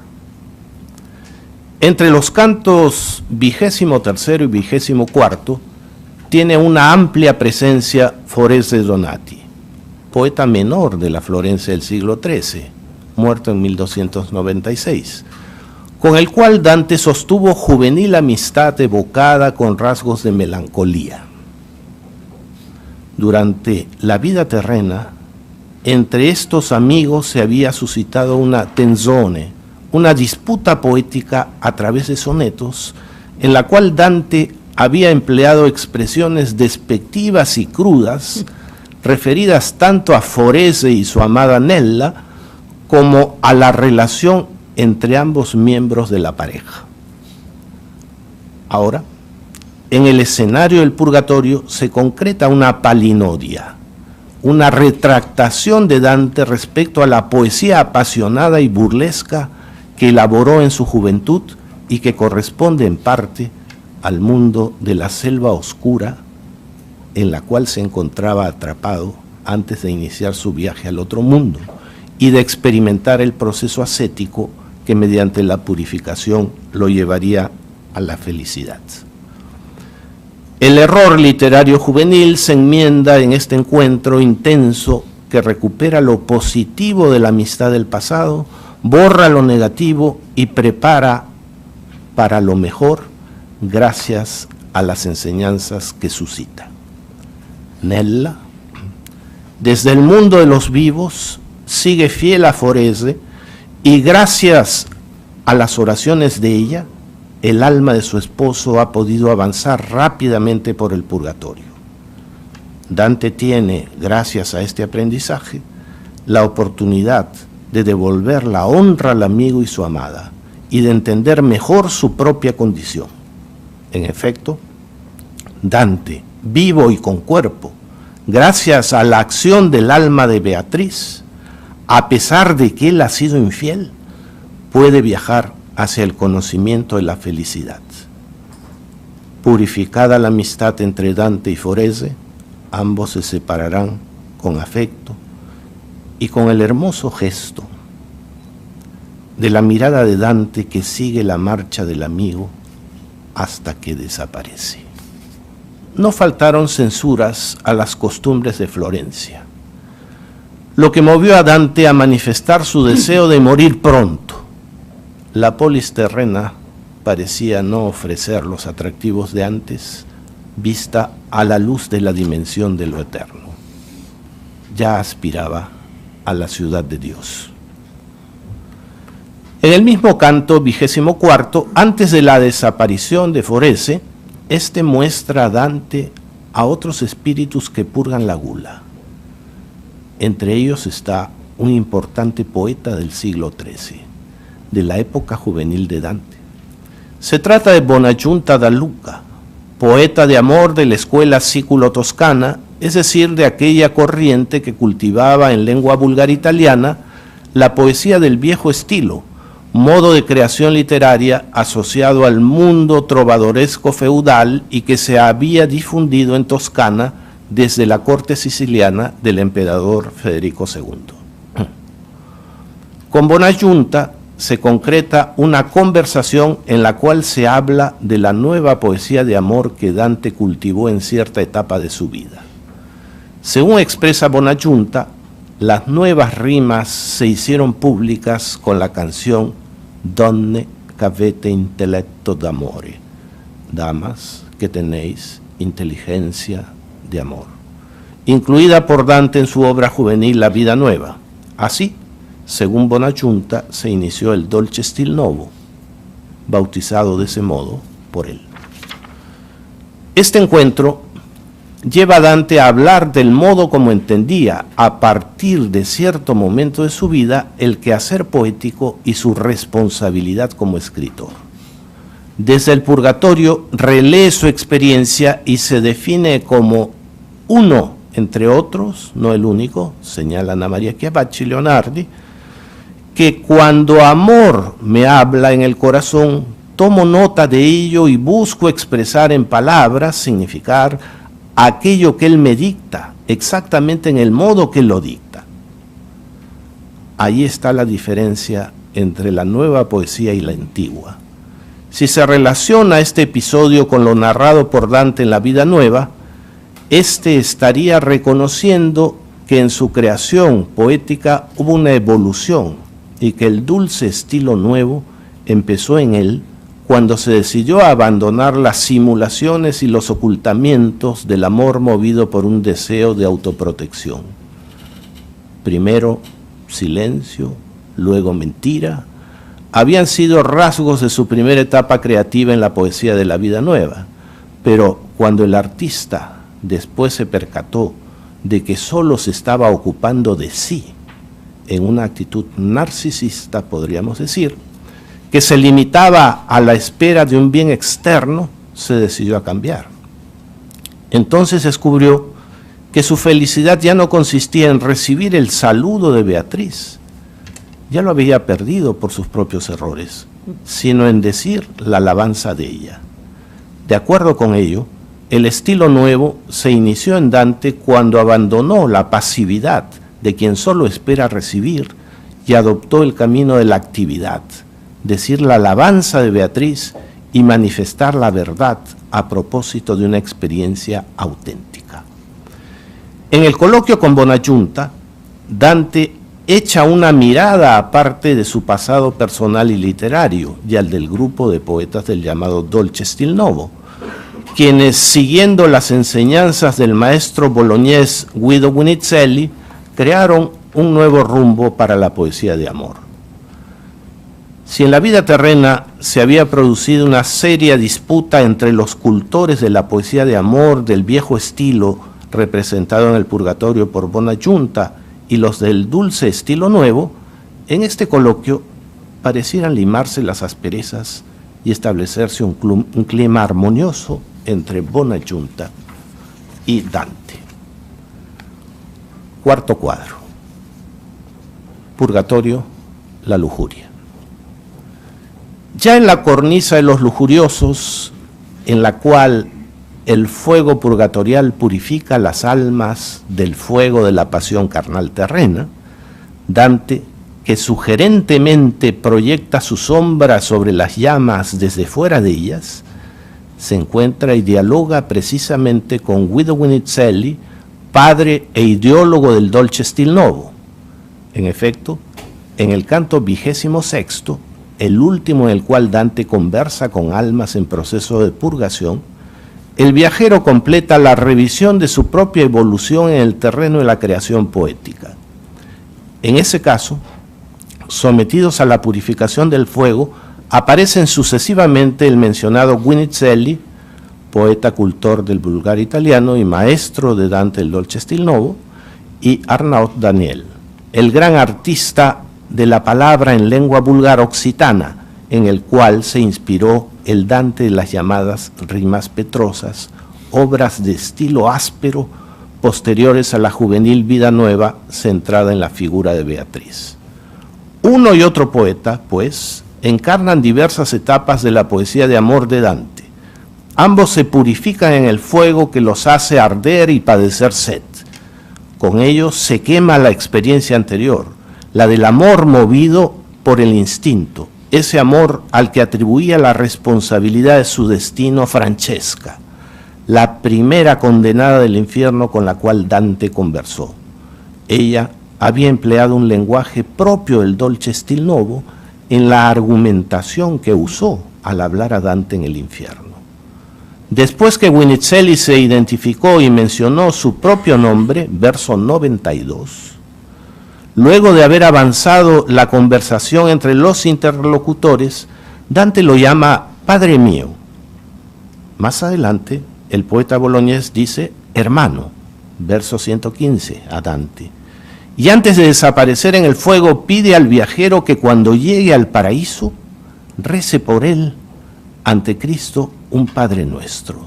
Entre los cantos 23º y 24º tiene una amplia presencia Forese Donati, poeta menor de la Florencia del siglo XIII, muerto en 1296, con el cual Dante sostuvo juvenil amistad evocada con rasgos de melancolía. Durante la vida terrena, entre estos amigos se había suscitado una tenzone, una disputa poética a través de sonetos, en la cual Dante había empleado expresiones despectivas y crudas, referidas tanto a Forese y su amada Nella, como a la relación entre ambos miembros de la pareja. Ahora, en el escenario del purgatorio se concreta una palinodia, una retractación de Dante respecto a la poesía apasionada y burlesca que elaboró en su juventud y que corresponde en parte al mundo de la selva oscura en la cual se encontraba atrapado antes de iniciar su viaje al otro mundo y de experimentar el proceso ascético que mediante la purificación lo llevaría a la felicidad. El error literario juvenil se enmienda en este encuentro intenso que recupera lo positivo de la amistad del pasado, borra lo negativo y prepara para lo mejor gracias a las enseñanzas que suscita. Nella, desde el mundo de los vivos, sigue fiel a Forese y gracias a las oraciones de ella, el alma de su esposo ha podido avanzar rápidamente por el purgatorio. Dante tiene, gracias a este aprendizaje, la oportunidad de devolver la honra al amigo y su amada y de entender mejor su propia condición. En efecto, Dante, vivo y con cuerpo, gracias a la acción del alma de Beatriz, a pesar de que él ha sido infiel, puede viajar hacia el conocimiento de la felicidad. Purificada la amistad entre Dante y Forese, ambos se separarán con afecto y con el hermoso gesto de la mirada de Dante que sigue la marcha del amigo hasta que desaparece. No faltaron censuras a las costumbres de Florencia, lo que movió a Dante a manifestar su deseo de morir pronto. La polis terrena parecía no ofrecer los atractivos de antes, vista a la luz de la dimensión de lo eterno. Ya aspiraba a la ciudad de Dios. En el mismo canto 24º, antes de la desaparición de Forese, este muestra a Dante a otros espíritus que purgan la gula. Entre ellos está un importante poeta del siglo XIII, de la época juvenil de Dante. Se trata de Bonagiunta da Lucca, poeta de amor de la escuela siculo-toscana, es decir, de aquella corriente que cultivaba en lengua vulgar italiana la poesía del viejo estilo, modo de creación literaria asociado al mundo trovadoresco feudal y que se había difundido en Toscana desde la corte siciliana del emperador Federico II. Con Bonagiunta se concreta una conversación en la cual se habla de la nueva poesía de amor que Dante cultivó en cierta etapa de su vida. Según expresa Bonagiunta, las nuevas rimas se hicieron públicas con la canción Donne qu'avete intelletto d'amore, damas que tenéis inteligencia de amor, incluida por Dante en su obra juvenil La vida nueva. Así, según Bonachunta, se inició el Dolce Stil Novo, bautizado de ese modo por él. Este encuentro lleva a Dante a hablar del modo como entendía, a partir de cierto momento de su vida, el quehacer poético y su responsabilidad como escritor. Desde el Purgatorio relee su experiencia y se define como uno, entre otros, no el único, señala Ana María Chiavacci Leonardi, que cuando amor me habla en el corazón, tomo nota de ello y busco expresar en palabras, significar aquello que él me dicta, exactamente en el modo que lo dicta. Ahí está la diferencia entre la nueva poesía y la antigua. Si se relaciona este episodio con lo narrado por Dante en La vida nueva, éste estaría reconociendo que en su creación poética hubo una evolución y que el dulce estilo nuevo empezó en él cuando se decidió a abandonar las simulaciones y los ocultamientos del amor movido por un deseo de autoprotección. Primero silencio, luego mentira, habían sido rasgos de su primera etapa creativa en la poesía de La vida nueva, pero cuando el artista después se percató de que solo se estaba ocupando de sí, en una actitud narcisista, podríamos decir, que se limitaba a la espera de un bien externo, se decidió a cambiar. Entonces descubrió que su felicidad ya no consistía en recibir el saludo de Beatriz, ya lo había perdido por sus propios errores, sino en decir la alabanza de ella. De acuerdo con ello, el estilo nuevo se inició en Dante cuando abandonó la pasividad de quien solo espera recibir y adoptó el camino de la actividad, decir la alabanza de Beatriz y manifestar la verdad a propósito de una experiencia auténtica. En el coloquio con Bonachunta, Dante echa una mirada aparte de su pasado personal y literario y al del grupo de poetas del llamado Dolce Stil Novo, quienes, siguiendo las enseñanzas del maestro boloñés Guido Guinizelli, crearon un nuevo rumbo para la poesía de amor. Si en la vida terrena se había producido una seria disputa entre los cultores de la poesía de amor del viejo estilo representado en el Purgatorio por Bonachunta y los del dulce estilo nuevo, en este coloquio parecieran limarse las asperezas y establecerse un clima armonioso entre Bonachunta y Dante. Cuarto cuadro. Purgatorio, la lujuria. Ya en la cornisa de los lujuriosos, en la cual el fuego purgatorial purifica las almas del fuego de la pasión carnal terrena, Dante, que sugerentemente proyecta su sombra sobre las llamas desde fuera de ellas, se encuentra y dialoga precisamente con Guido Guinizelli, padre e ideólogo del Dolce Stil Novo. En efecto, en el canto 26º, el último en el cual Dante conversa con almas en proceso de purgación, el viajero completa la revisión de su propia evolución en el terreno de la creación poética. En ese caso, sometidos a la purificación del fuego, aparecen sucesivamente el mencionado Guinizelli, poeta cultor del vulgar italiano y maestro de Dante el Dolce Stil Novo, y Arnaud Daniel, el gran artista de la palabra en lengua vulgar occitana, en el cual se inspiró el Dante de las llamadas rimas petrosas, obras de estilo áspero posteriores a la juvenil Vida Nueva centrada en la figura de Beatriz. Uno y otro poeta, pues, encarnan diversas etapas de la poesía de amor de Dante. Ambos se purifican en el fuego que los hace arder y padecer sed. Con ellos se quema la experiencia anterior, la del amor movido por el instinto, ese amor al que atribuía la responsabilidad de su destino Francesca, la primera condenada del infierno con la cual Dante conversó. Ella había empleado un lenguaje propio del Dolce Stil Novo en la argumentación que usó al hablar a Dante en el infierno. Después que Winnicelli se identificó y mencionó su propio nombre, verso 92, luego de haber avanzado la conversación entre los interlocutores, Dante lo llama Padre mío. Más adelante, el poeta boloñés dice hermano, verso 115 a Dante. Y antes de desaparecer en el fuego, pide al viajero que cuando llegue al paraíso, rece por él ante Cristo un Padre Nuestro.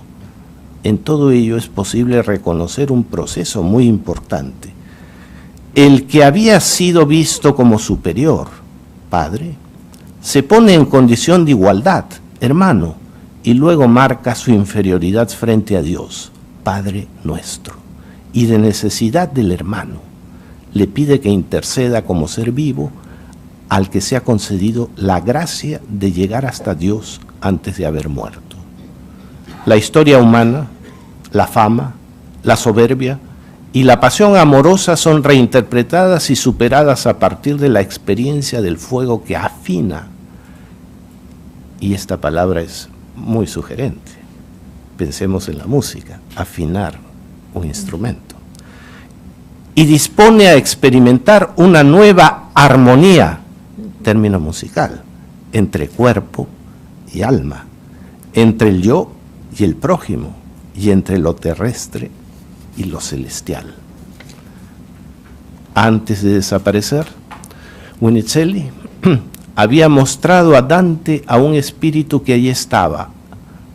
En todo ello es posible reconocer un proceso muy importante. El que había sido visto como superior, Padre, se pone en condición de igualdad, hermano, y luego marca su inferioridad frente a Dios, Padre Nuestro, y de necesidad del hermano. Le pide que interceda como ser vivo al que se ha concedido la gracia de llegar hasta Dios antes de haber muerto. La historia humana, la fama, la soberbia y la pasión amorosa son reinterpretadas y superadas a partir de la experiencia del fuego que afina. Y esta palabra es muy sugerente. Pensemos en la música, afinar un instrumento. Y dispone a experimentar una nueva armonía, término musical, entre cuerpo y alma, entre el yo y el prójimo, y entre lo terrestre y lo celestial. Antes de desaparecer, Winnicelli había mostrado a Dante a un espíritu que allí estaba,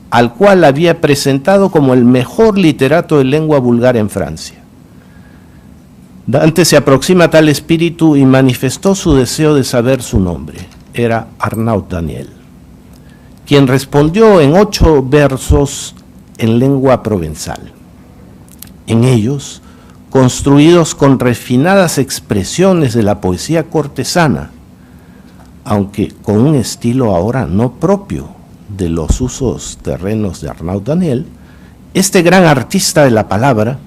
al cual había presentado como el mejor literato de lengua vulgar en Francia. Dante se aproxima a tal espíritu y manifestó su deseo de saber su nombre. Era Arnaud Daniel, quien respondió en 8 versos en lengua provenzal. En ellos, construidos con refinadas expresiones de la poesía cortesana, aunque con un estilo ahora no propio de los usos terrenos de Arnaud Daniel, este gran artista de la palabra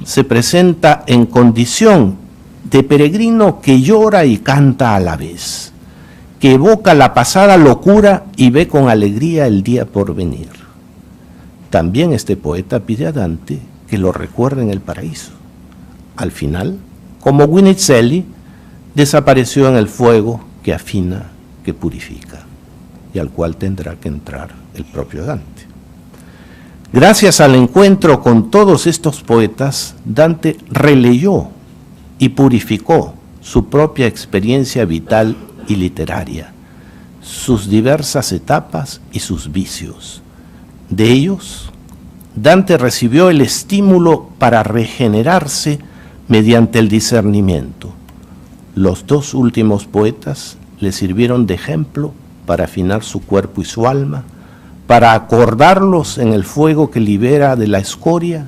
se presenta en condición de peregrino que llora y canta a la vez, que evoca la pasada locura y ve con alegría el día por venir. También este poeta pide a Dante que lo recuerde en el paraíso. Al final, como Winnicelli, desapareció en el fuego que afina, que purifica, y al cual tendrá que entrar el propio Dante. Gracias al encuentro con todos estos poetas, Dante releyó y purificó su propia experiencia vital y literaria, sus diversas etapas y sus vicios. De ellos, Dante recibió el estímulo para regenerarse mediante el discernimiento. Los 2 últimos poetas le sirvieron de ejemplo para afinar su cuerpo y su alma, para acordarlos en el fuego que libera de la escoria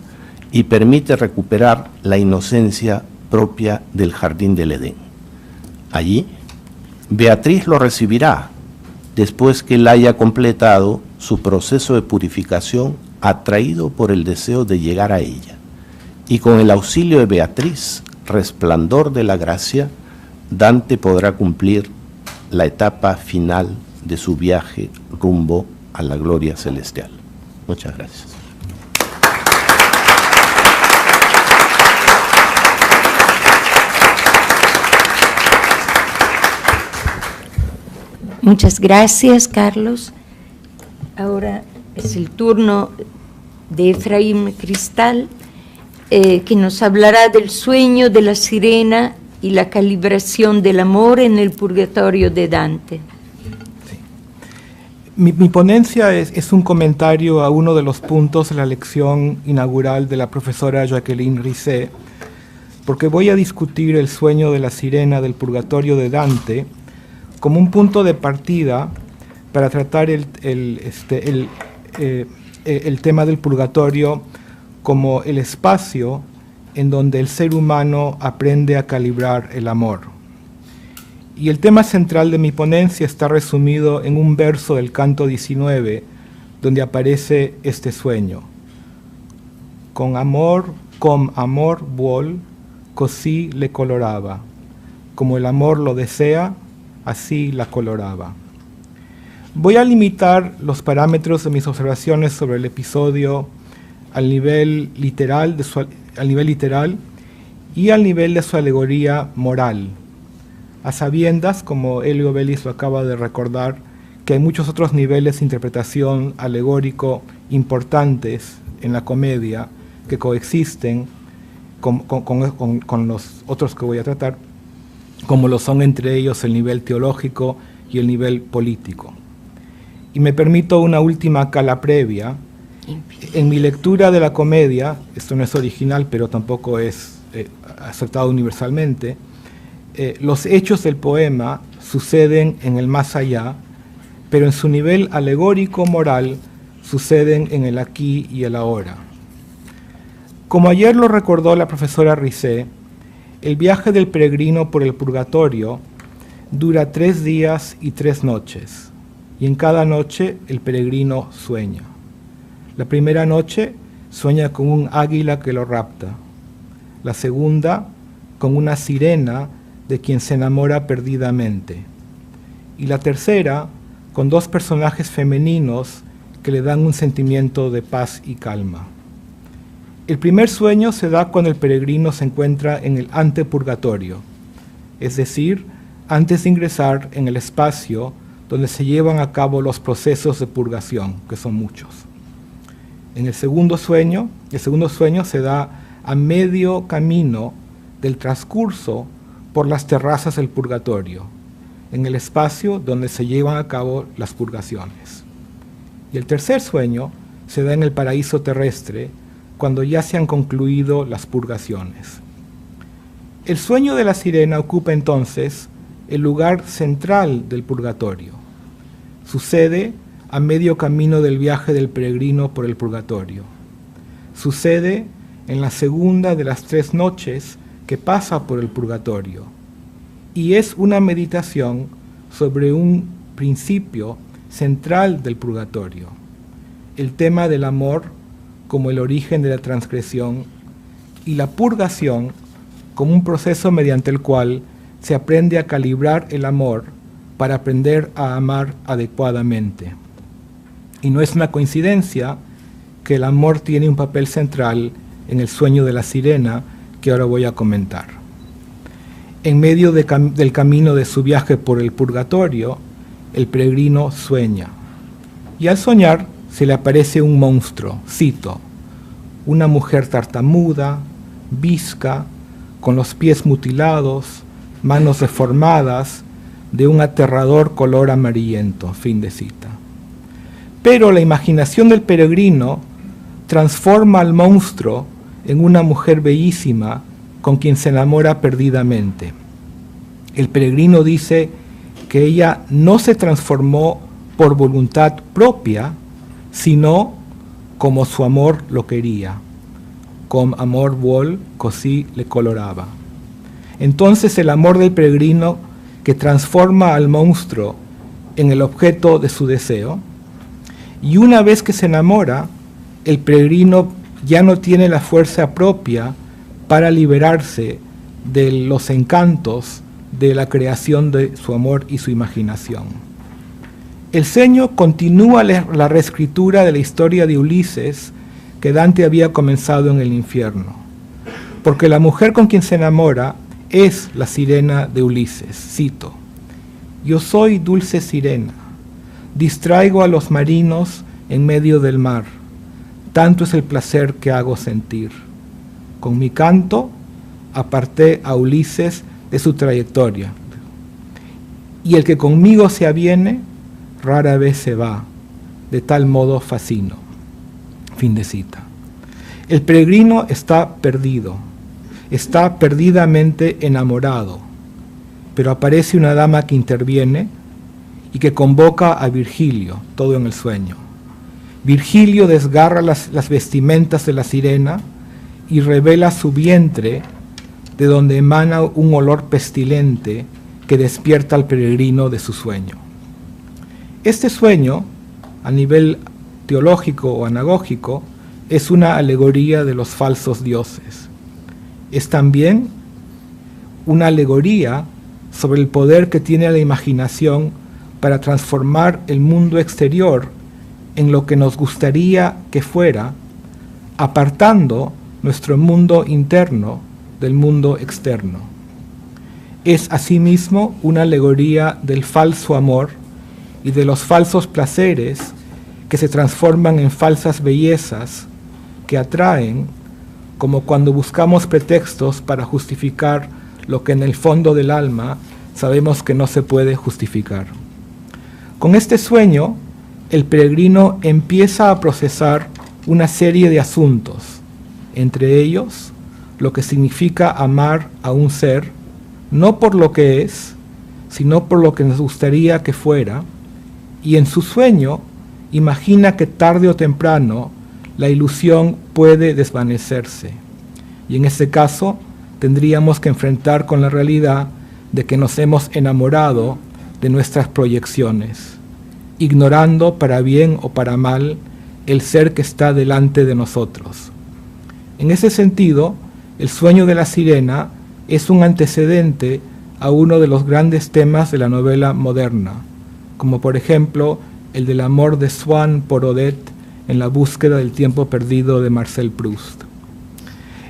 y permite recuperar la inocencia propia del jardín del Edén. Allí, Beatriz lo recibirá después que él haya completado su proceso de purificación atraído por el deseo de llegar a ella. Y con el auxilio de Beatriz, resplandor de la gracia, Dante podrá cumplir la etapa final de su viaje rumbo a la gloria celestial. Muchas gracias. Muchas gracias, Carlos. Ahora es el turno de Efraín Cristal, que nos hablará del sueño de la sirena y la calibración del amor en el purgatorio de Dante. Sí. Mi ponencia es un comentario a uno de los puntos de la lección inaugural de la profesora Jacqueline Risset, porque voy a discutir el sueño de la sirena del purgatorio de Dante como un punto de partida para tratar el tema del purgatorio como el espacio en donde el ser humano aprende a calibrar el amor. Y el tema central de mi ponencia está resumido en un verso del canto 19, donde aparece este sueño. Com amor vuol, così le coloraba. Como el amor lo desea, así la coloraba. Voy a limitar los parámetros de mis observaciones sobre el episodio al nivel literal, y al nivel de su alegoría moral, a sabiendas, como Elio Vélez lo acaba de recordar, que hay muchos otros niveles de interpretación alegórico importantes en la comedia que coexisten con los otros que voy a tratar, como lo son entre ellos el nivel teológico y el nivel político. Y me permito una última cala previa. En mi lectura de la comedia, esto no es original, pero tampoco es aceptado universalmente, los hechos del poema suceden en el más allá, pero en su nivel alegórico moral suceden en el aquí y el ahora. Como ayer lo recordó la profesora Risset, el viaje del peregrino por el purgatorio dura 3 días y 3 noches, y en cada noche el peregrino sueña. La primera noche sueña con un águila que lo rapta, la segunda con una sirena de quien se enamora perdidamente, y la tercera con 2 personajes femeninos que le dan un sentimiento de paz y calma. El primer sueño se da cuando el peregrino se encuentra en el antepurgatorio, es decir, antes de ingresar en el espacio donde se llevan a cabo los procesos de purgación, que son muchos. El segundo sueño se da a medio camino del transcurso por las terrazas del purgatorio, en el espacio donde se llevan a cabo las purgaciones. Y el tercer sueño se da en el paraíso terrestre, cuando ya se han concluido las purgaciones. El sueño de la sirena ocupa entonces el lugar central del purgatorio. Sucede a medio camino del viaje del peregrino por el purgatorio. Sucede en la segunda de las 3 noches que pasa por el purgatorio, y es una meditación sobre un principio central del purgatorio, el tema del amor como el origen de la transgresión y la purgación como un proceso mediante el cual se aprende a calibrar el amor para aprender a amar adecuadamente. Y no es una coincidencia que el amor tiene un papel central en el sueño de la sirena que ahora voy a comentar. En medio del camino de su viaje por el purgatorio, el peregrino sueña. Y al soñar se le aparece un monstruo, cito, una mujer tartamuda, bizca, con los pies mutilados, manos deformadas, de un aterrador color amarillento, fin de cita. Pero la imaginación del peregrino transforma al monstruo en una mujer bellísima con quien se enamora perdidamente. El peregrino dice que ella no se transformó por voluntad propia, sino como su amor lo quería. Com amor vuol, così le coloraba. Entonces el amor del peregrino, que transforma al monstruo en el objeto de su deseo, y una vez que se enamora, el peregrino ya no tiene la fuerza propia para liberarse de los encantos de la creación de su amor y su imaginación. El sueño continúa la reescritura de la historia de Ulises que Dante había comenzado en el infierno, porque la mujer con quien se enamora es la sirena de Ulises. Cito, yo soy dulce sirena, distraigo a los marinos en medio del mar, tanto es el placer que hago sentir. Con mi canto aparté a Ulises de su trayectoria, y el que conmigo se aviene, rara vez se va, de tal modo fascino. Fin de cita. El peregrino está perdido, está perdidamente enamorado, pero aparece una dama que interviene y que convoca a Virgilio, todo en el sueño. Virgilio desgarra las vestimentas de la sirena y revela su vientre, de donde emana un olor pestilente que despierta al peregrino de su sueño. Este sueño, a nivel teológico o anagógico, es una alegoría de los falsos dioses. Es también una alegoría sobre el poder que tiene la imaginación para transformar el mundo exterior en lo que nos gustaría que fuera, apartando nuestro mundo interno del mundo externo. Es asimismo una alegoría del falso amor y de los falsos placeres que se transforman en falsas bellezas que atraen, como cuando buscamos pretextos para justificar lo que en el fondo del alma sabemos que no se puede justificar. Con este sueño, el peregrino empieza a procesar una serie de asuntos, entre ellos lo que significa amar a un ser, no por lo que es, sino por lo que nos gustaría que fuera, y en su sueño imagina que tarde o temprano la ilusión puede desvanecerse, y en ese caso tendríamos que enfrentar con la realidad de que nos hemos enamorado de nuestras proyecciones, ignorando para bien o para mal el ser que está delante de nosotros. En ese sentido, el sueño de la sirena es un antecedente a uno de los grandes temas de la novela moderna, como por ejemplo el del amor de Swann por Odette en La búsqueda del tiempo perdido de Marcel Proust.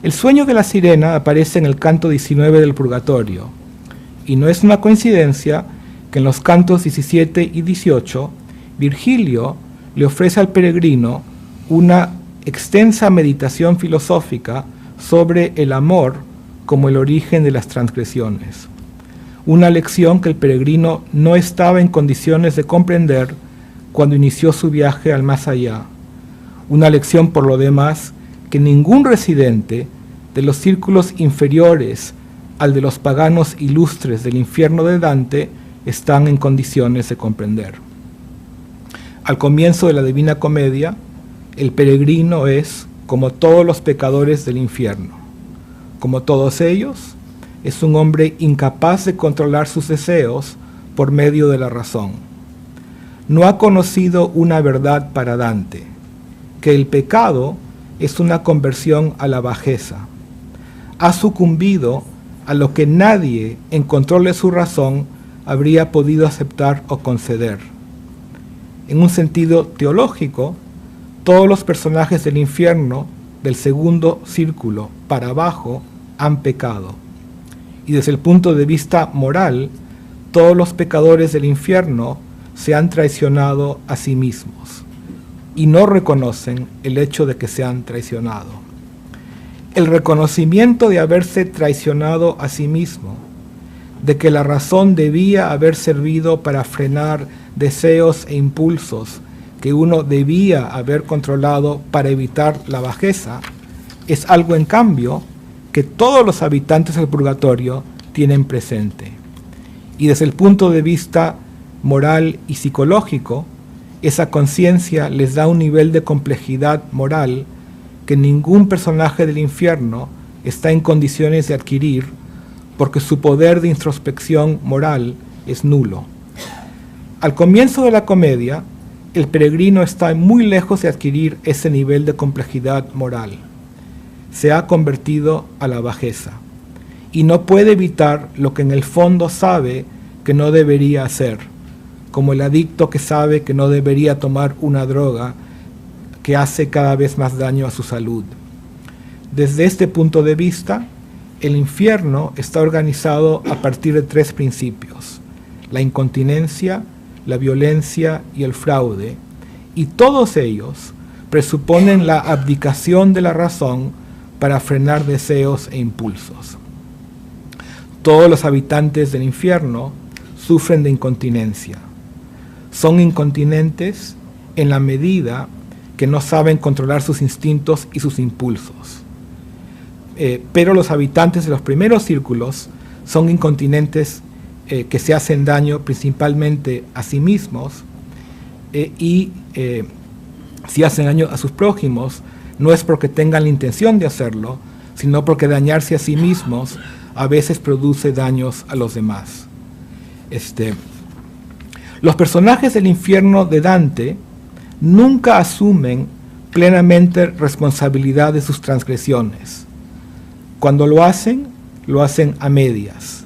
El sueño de la sirena aparece en el canto 19 del Purgatorio, y no es una coincidencia que en los cantos 17 y 18, Virgilio le ofrece al peregrino una extensa meditación filosófica sobre el amor como el origen de las transgresiones. Una lección que el peregrino no estaba en condiciones de comprender cuando inició su viaje al más allá. Una lección, por lo demás, que ningún residente de los círculos inferiores al de los paganos ilustres del infierno de Dante están en condiciones de comprender. Al comienzo de la Divina Comedia, el peregrino es como todos los pecadores del infierno. Como todos ellos, es un hombre incapaz de controlar sus deseos por medio de la razón. No ha conocido una verdad para Dante, que el pecado es una conversión a la bajeza. Ha sucumbido a lo que nadie, en control de su razón, habría podido aceptar o conceder. En un sentido teológico, todos los personajes del infierno, del segundo círculo para abajo, han pecado. Y desde el punto de vista moral, todos los pecadores del infierno se han traicionado a sí mismos y no reconocen el hecho de que se han traicionado. El reconocimiento de haberse traicionado a sí mismo, de que la razón debía haber servido para frenar deseos e impulsos que uno debía haber controlado para evitar la bajeza, es algo en cambio que todos los habitantes del purgatorio tienen presente. Y desde el punto de vista moral y psicológico, esa conciencia les da un nivel de complejidad moral que ningún personaje del infierno está en condiciones de adquirir, porque su poder de introspección moral es nulo. Al comienzo de la comedia, el peregrino está muy lejos de adquirir ese nivel de complejidad moral. Se ha convertido a la bajeza y no puede evitar lo que en el fondo sabe que no debería hacer, como el adicto que sabe que no debería tomar una droga que hace cada vez más daño a su salud. Desde este punto de vista, el infierno está organizado a partir de 3 principios: la incontinencia, la violencia y el fraude, y todos ellos presuponen la abdicación de la razón para frenar deseos e impulsos. Todos los habitantes del infierno sufren de incontinencia. Son incontinentes en la medida que no saben controlar sus instintos y sus impulsos. Pero los habitantes de los primeros círculos son incontinentes que se hacen daño principalmente a sí mismos y si hacen daño a sus prójimos no es porque tengan la intención de hacerlo, sino porque dañarse a sí mismos a veces produce daños a los demás. Los personajes del infierno de Dante nunca asumen plenamente responsabilidad de sus transgresiones. Cuando lo hacen a medias.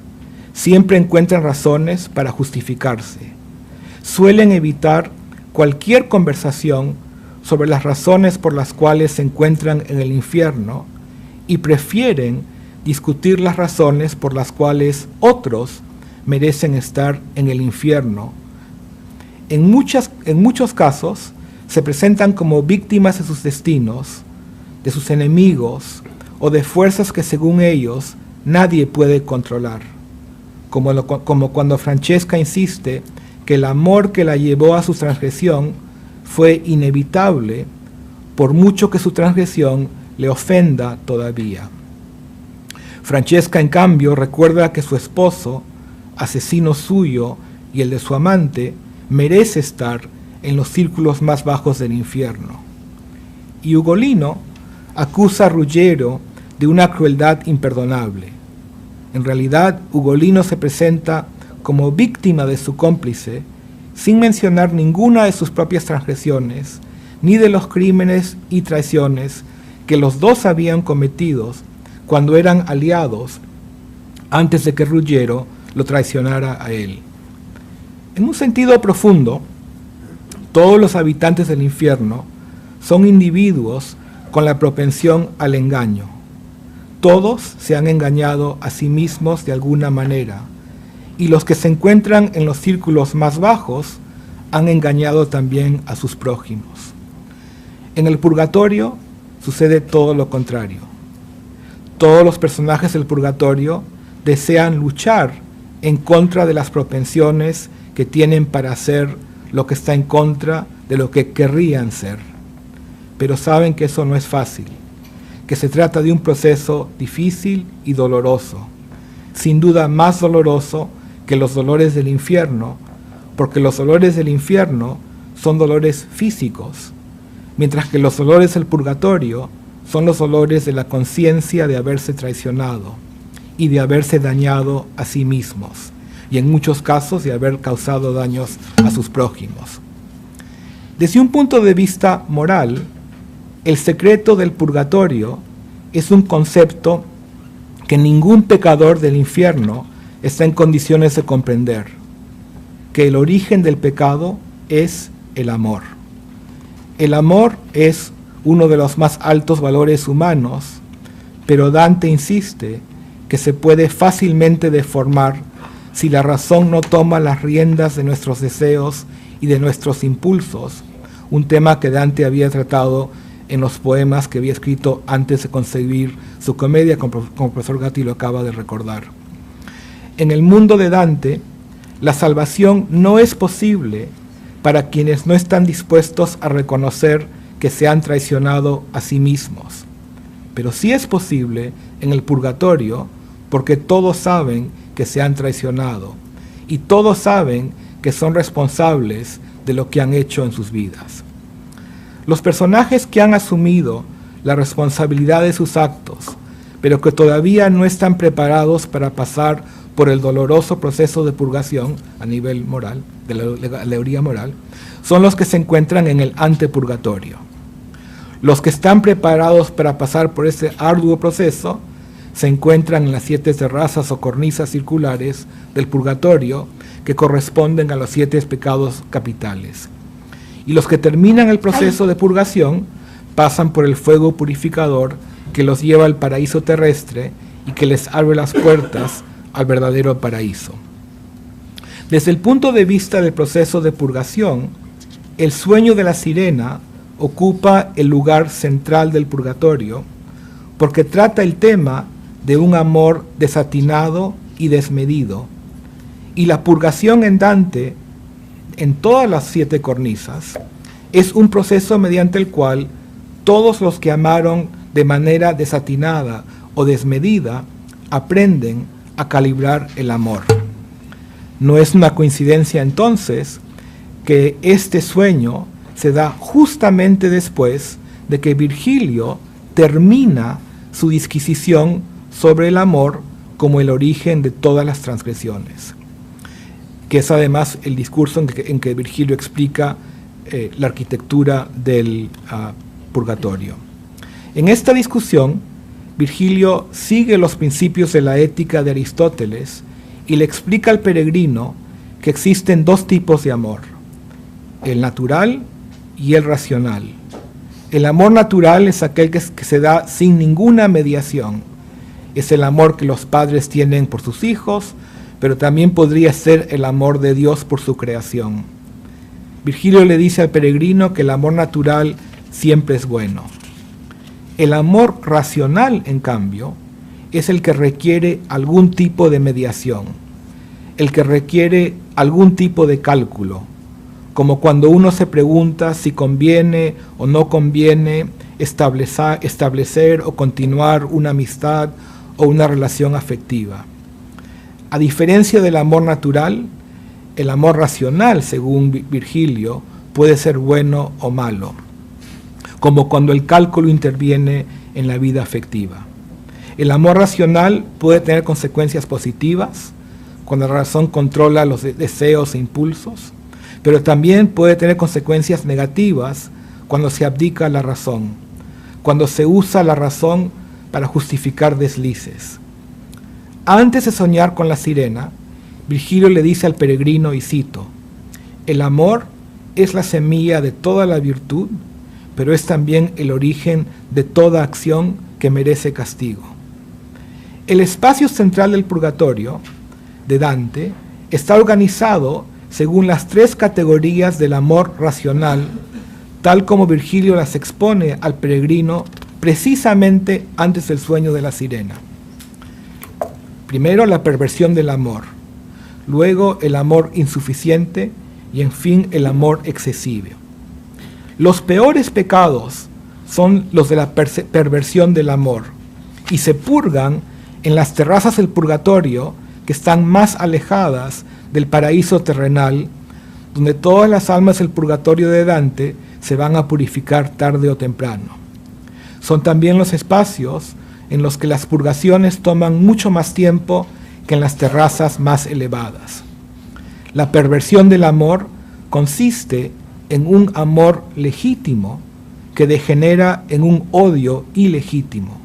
Siempre encuentran razones para justificarse. suelen evitar cualquier conversación sobre las razones por las cuales se encuentran en el infierno y prefieren discutir las razones por las cuales otros merecen estar en el infierno. En muchos casos se presentan como víctimas de sus destinos, de sus enemigos o de fuerzas que según ellos nadie puede controlar. Como cuando Francesca insiste que el amor que la llevó a su transgresión fue inevitable, por mucho que su transgresión le ofenda todavía. Francesca, en cambio, recuerda que su esposo, asesino suyo y el de su amante, merece estar en los círculos más bajos del infierno. Y Ugolino acusa a Ruggiero de una crueldad imperdonable. En realidad, Ugolino se presenta como víctima de su cómplice, sin mencionar ninguna de sus propias transgresiones, ni de los crímenes y traiciones que los dos habían cometido cuando eran aliados antes de que Ruggiero lo traicionara a él. En un sentido profundo, todos los habitantes del infierno son individuos con la propensión al engaño. Todos se han engañado a sí mismos de alguna manera, y los que se encuentran en los círculos más bajos han engañado también a sus prójimos. En el purgatorio sucede todo lo contrario. Todos los personajes del purgatorio desean luchar en contra de las propensiones que tienen para hacer lo que está en contra de lo que querrían ser. Pero saben que eso no es fácil, que se trata de un proceso difícil y doloroso, sin duda más doloroso que los dolores del infierno, porque los dolores del infierno son dolores físicos, mientras que los dolores del purgatorio son los dolores de la conciencia de haberse traicionado y de haberse dañado a sí mismos, y en muchos casos de haber causado daños a sus prójimos. Desde un punto de vista moral, el secreto del purgatorio es un concepto que ningún pecador del infierno está en condiciones de comprender, que el origen del pecado es el amor. El amor es uno de los más altos valores humanos, pero Dante insiste que se puede fácilmente deformar si la razón no toma las riendas de nuestros deseos y de nuestros impulsos, un tema que Dante había tratado en los poemas que había escrito antes de concebir su comedia, como el profesor Gatti lo acaba de recordar. En el mundo de Dante, la salvación no es posible para quienes no están dispuestos a reconocer que se han traicionado a sí mismos, pero sí es posible en el purgatorio porque todos saben que se han traicionado y todos saben que son responsables de lo que han hecho en sus vidas. Los personajes que han asumido la responsabilidad de sus actos, pero que todavía no están preparados para pasar por el doloroso proceso de purgación a nivel moral, de la alegoría moral, son los que se encuentran en el antepurgatorio. Los que están preparados para pasar por ese arduo proceso se encuentran en las 7 terrazas o cornisas circulares del purgatorio que corresponden a los 7 pecados capitales. Y los que terminan el proceso de purgación pasan por el fuego purificador que los lleva al paraíso terrestre y que les abre las puertas al verdadero paraíso. Desde el punto de vista del proceso de purgación, el sueño de la sirena ocupa el lugar central del purgatorio porque trata el tema de un amor desatinado y desmedido, y la purgación en Dante, en todas las 7 cornisas, es un proceso mediante el cual todos los que amaron de manera desatinada o desmedida aprenden a calibrar el amor. No es una coincidencia entonces que este sueño se da justamente después de que Virgilio termina su disquisición sobre el amor como el origen de todas las transgresiones, que es además el discurso en que Virgilio explica la arquitectura del purgatorio. En esta discusión, Virgilio sigue los principios de la ética de Aristóteles y le explica al peregrino que existen 2 tipos de amor: el natural y el racional. El amor natural es aquel que se da sin ninguna mediación. Es el amor que los padres tienen por sus hijos, pero también podría ser el amor de Dios por su creación. Virgilio le dice al peregrino que el amor natural siempre es bueno. El amor racional, en cambio, es el que requiere algún tipo de mediación, el que requiere algún tipo de cálculo, como cuando uno se pregunta si conviene o no conviene establecer o continuar una amistad o una relación afectiva. A diferencia del amor natural, el amor racional, según Virgilio, puede ser bueno o malo, como cuando el cálculo interviene en la vida afectiva. El amor racional puede tener consecuencias positivas, cuando la razón controla los deseos e impulsos, pero también puede tener consecuencias negativas cuando se abdica la razón, cuando se usa la razón para justificar deslices. Antes de soñar con la sirena, Virgilio le dice al peregrino, y cito, «El amor es la semilla de toda la virtud, pero es también el origen de toda acción que merece castigo». El espacio central del purgatorio, de Dante, está organizado según las tres categorías del amor racional, tal como Virgilio las expone al peregrino precisamente antes del sueño de la sirena. Primero, la perversión del amor, luego el amor insuficiente y en fin el amor excesivo. Los peores pecados son los de la perversión del amor y se purgan en las terrazas del purgatorio que están más alejadas del paraíso terrenal, donde todas las almas del purgatorio de Dante se van a purificar tarde o temprano. Son también los espacios en los que las purgaciones toman mucho más tiempo que en las terrazas más elevadas. La perversión del amor consiste en un amor legítimo que degenera en un odio ilegítimo,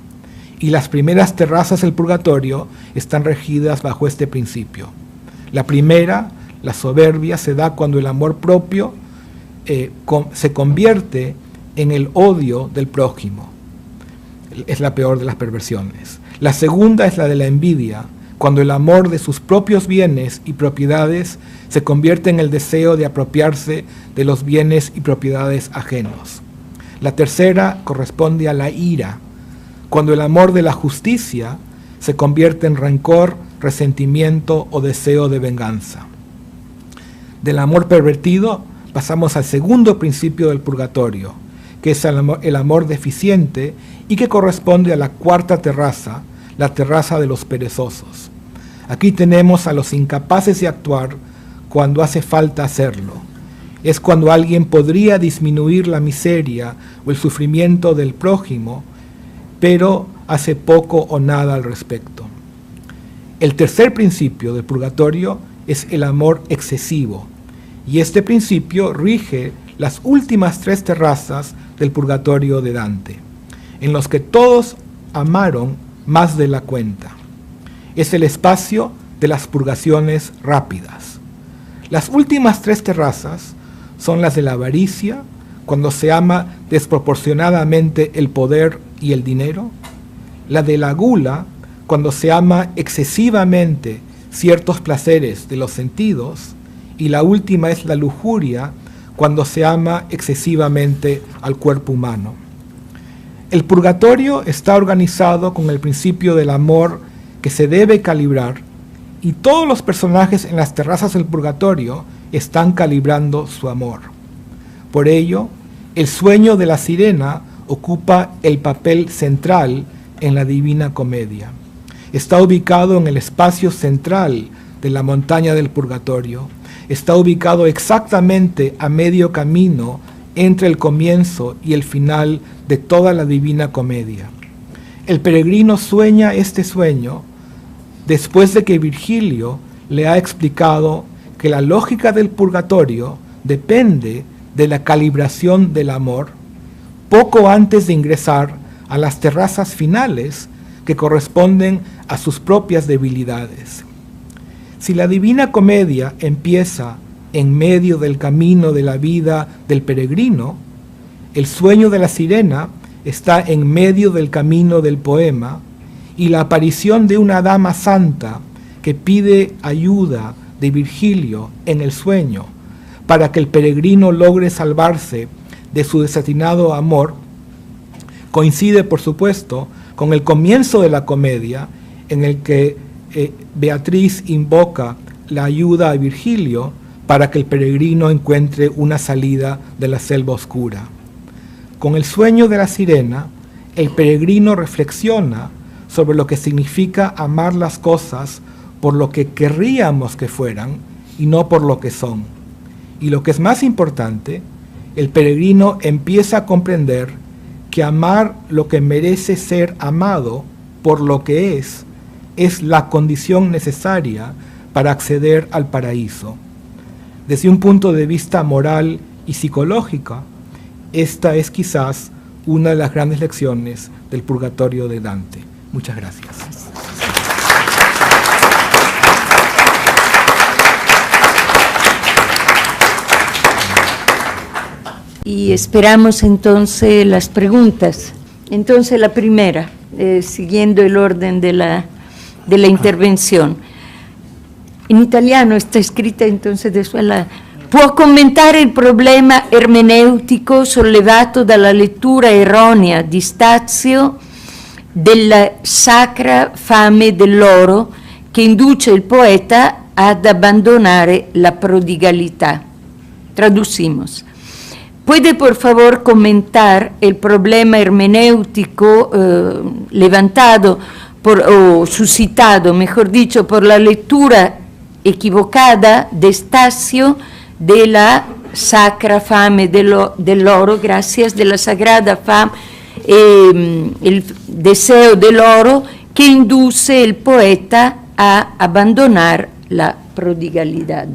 y las primeras terrazas del purgatorio están regidas bajo este principio. La primera, la soberbia, se da cuando el amor propio se convierte en el odio del prójimo. Es la peor de las perversiones. La segunda es la de la envidia, cuando el amor de sus propios bienes y propiedades se convierte en el deseo de apropiarse de los bienes y propiedades ajenos. La tercera corresponde a la ira, cuando el amor de la justicia se convierte en rencor, resentimiento o deseo de venganza. Del amor pervertido pasamos al segundo principio del purgatorio, que es el amor deficiente y que corresponde a la cuarta terraza, la terraza de los perezosos. Aquí tenemos a los incapaces de actuar cuando hace falta hacerlo. Es cuando alguien podría disminuir la miseria o el sufrimiento del prójimo, pero hace poco o nada al respecto. El tercer principio del purgatorio es el amor excesivo, y este principio rige las últimas tres terrazas del purgatorio de Dante, en los que todos amaron más de la cuenta. Es el espacio de las purgaciones rápidas. Las últimas tres terrazas son las de la avaricia, cuando se ama desproporcionadamente el poder y el dinero, la de la gula, cuando se ama excesivamente ciertos placeres de los sentidos, y la última es la lujuria, cuando se ama excesivamente al cuerpo humano. El purgatorio está organizado con el principio del amor que se debe calibrar, y todos los personajes en las terrazas del purgatorio están calibrando su amor. Por ello, el sueño de la sirena ocupa el papel central en la Divina Comedia. Está ubicado en el espacio central de la montaña del purgatorio. Está ubicado exactamente a medio camino entre el comienzo y el final de toda la Divina Comedia. El peregrino sueña este sueño después de que Virgilio le ha explicado que la lógica del purgatorio depende de la calibración del amor poco antes de ingresar a las terrazas finales que corresponden a sus propias debilidades. Si la Divina Comedia empieza en medio del camino de la vida del peregrino, el sueño de la sirena está en medio del camino del poema, y la aparición de una dama santa que pide ayuda de Virgilio en el sueño para que el peregrino logre salvarse de su desatinado amor coincide, por supuesto, con el comienzo de la comedia, en el que Beatriz invoca la ayuda a Virgilio para que el peregrino encuentre una salida de la selva oscura. Con el sueño de la sirena, el peregrino reflexiona sobre lo que significa amar las cosas por lo que querríamos que fueran y no por lo que son. Y lo que es más importante, el peregrino empieza a comprender que amar lo que merece ser amado por lo que es la condición necesaria para acceder al paraíso. Desde un punto de vista moral y psicológico, esta es quizás una de las grandes lecciones del Purgatorio de Dante. Muchas gracias. Y esperamos entonces las preguntas. Entonces la primera, siguiendo el orden de la intervención. In italiano está escrita entonces después la... Può commentare il problema ermeneutico sollevato dalla lettura erronea di Stazio della sacra fame dell'oro che induce il poeta ad abbandonare la prodigalità. Traducimos. ¿Puede por favor comentar el problema hermenéutico levantado o suscitado, mejor dicho, por la lectura equivocada de Stazio de la sacra fame dell'oro, gracias, de la sagrada fame, el deseo del oro que induce el poeta a abandonar la prodigalidad?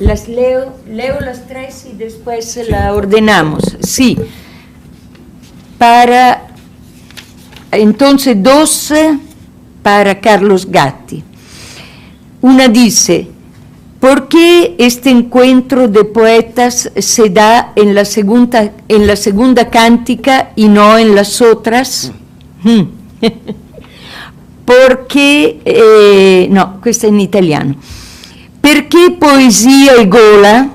Las leo las tres y después la ordenamos. Sí. Entonces, dos para Carlos Gatti. Una dice: ¿por qué este encuentro de poetas se da en la segunda cántica y no en las otras? Porque, no, questo è in italiano. Perché poesia e gola?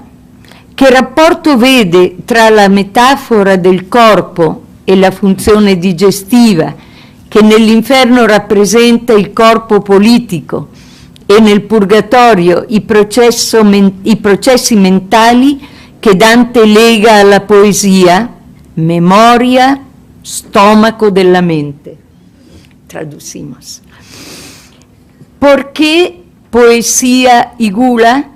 Che rapporto vede tra la metafora del corpo e la funzione digestiva, che nell'inferno rappresenta il corpo politico, e nel purgatorio i processi mentali che Dante lega alla poesia, memoria, stomaco della mente? Traducimos. Perché poesía y gula?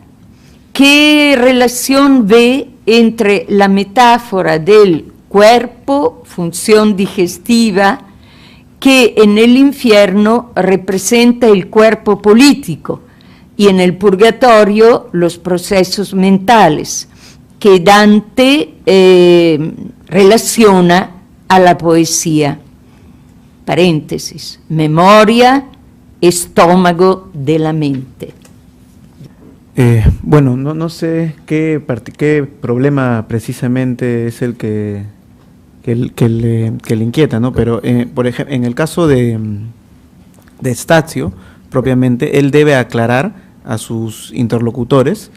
¿Qué relación ve entre la metáfora del cuerpo, función digestiva, que en el infierno representa el cuerpo político, y en el purgatorio los procesos mentales, que Dante relaciona a la poesía? Paréntesis, memoria, estómago de la mente. Bueno, no sé qué problema precisamente es el que le inquieta, ¿no? Pero, por ejemplo, en el caso de Stazio, propiamente, él debe aclarar a sus interlocutores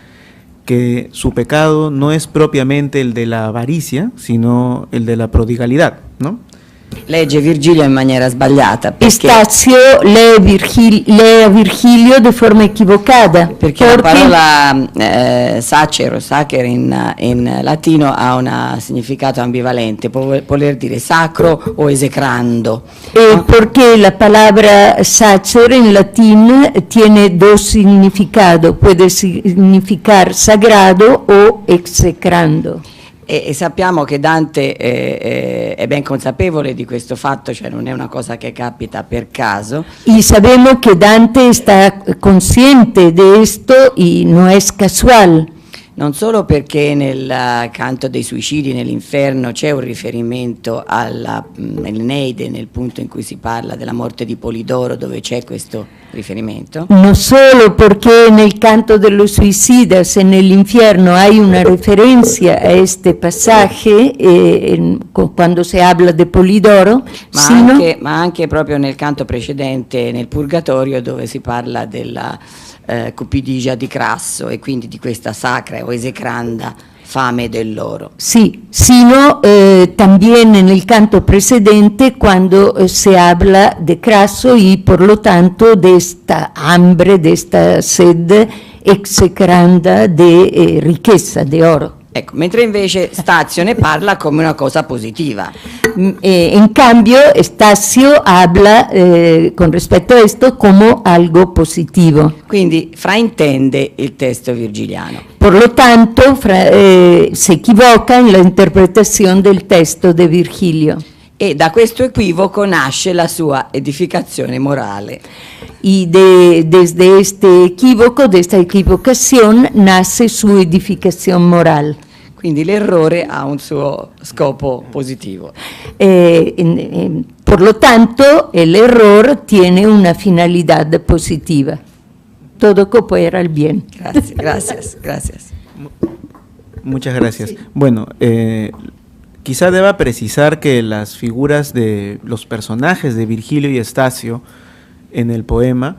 que su pecado no es propiamente el de la avaricia, sino el de la prodigalidad, ¿no? Legge Virgilio in maniera sbagliata Stazio lee a Virgilio de forma equivocada perché la parola sacer in latino ha un significato ambivalente, può voler dire sacro o esecrando, no? Porque la palabra sacer en latín tiene dos significados, puede significar sagrado o execrando. E sappiamo che Dante è ben consapevole di questo fatto, cioè non è una cosa che capita per caso. Y sabemos que Dante está consciente de esto y no es casual. Non solo perché nel canto dei suicidi nell'inferno c'è un riferimento nell'Eneide, nel punto in cui si parla della morte di Polidoro, dove c'è questo riferimento. No solo porque en el canto de los suicidas en el infierno hay una referencia a este pasaje quando si habla di Polidoro, ma anche proprio nel canto precedente, nel Purgatorio, dove si parla della cupidigia di Crasso e quindi di questa sacra o esecranda fame dell'oro. Sí, sino también en el canto precedente cuando se habla de Crasso y por lo tanto de esta hambre, de esta sed execranda de riqueza, de oro. Ecco, mentre invece Stazio ne parla come una cosa positiva. En cambio, Stasio habla con respecto a esto como algo positivo. Quindi fraintende il testo virgiliano. Por lo tanto, se equivoca en la interpretación del texto de Virgilio. E da questo equivoco nasce la sua edificazione morale. Y desde este equívoco, de esta equivocación, nace su edificación moral. Quindi l'errore ha un suo scopo positivo. Por lo tanto, el error tiene una finalidad positiva. Todo coopera al bien. Gracias. Muchas gracias. Bueno, quizá deba precisar que las figuras de los personajes de Virgilio y Stazio en el poema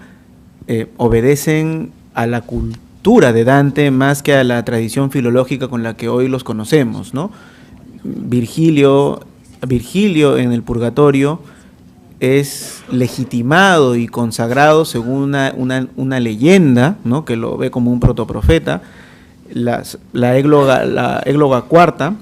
obedecen a la cultura de Dante más que a la tradición filológica con la que hoy los conocemos, ¿no? Virgilio en el Purgatorio es legitimado y consagrado según una leyenda, ¿no?, que lo ve como un protoprofeta. La égloga cuarta,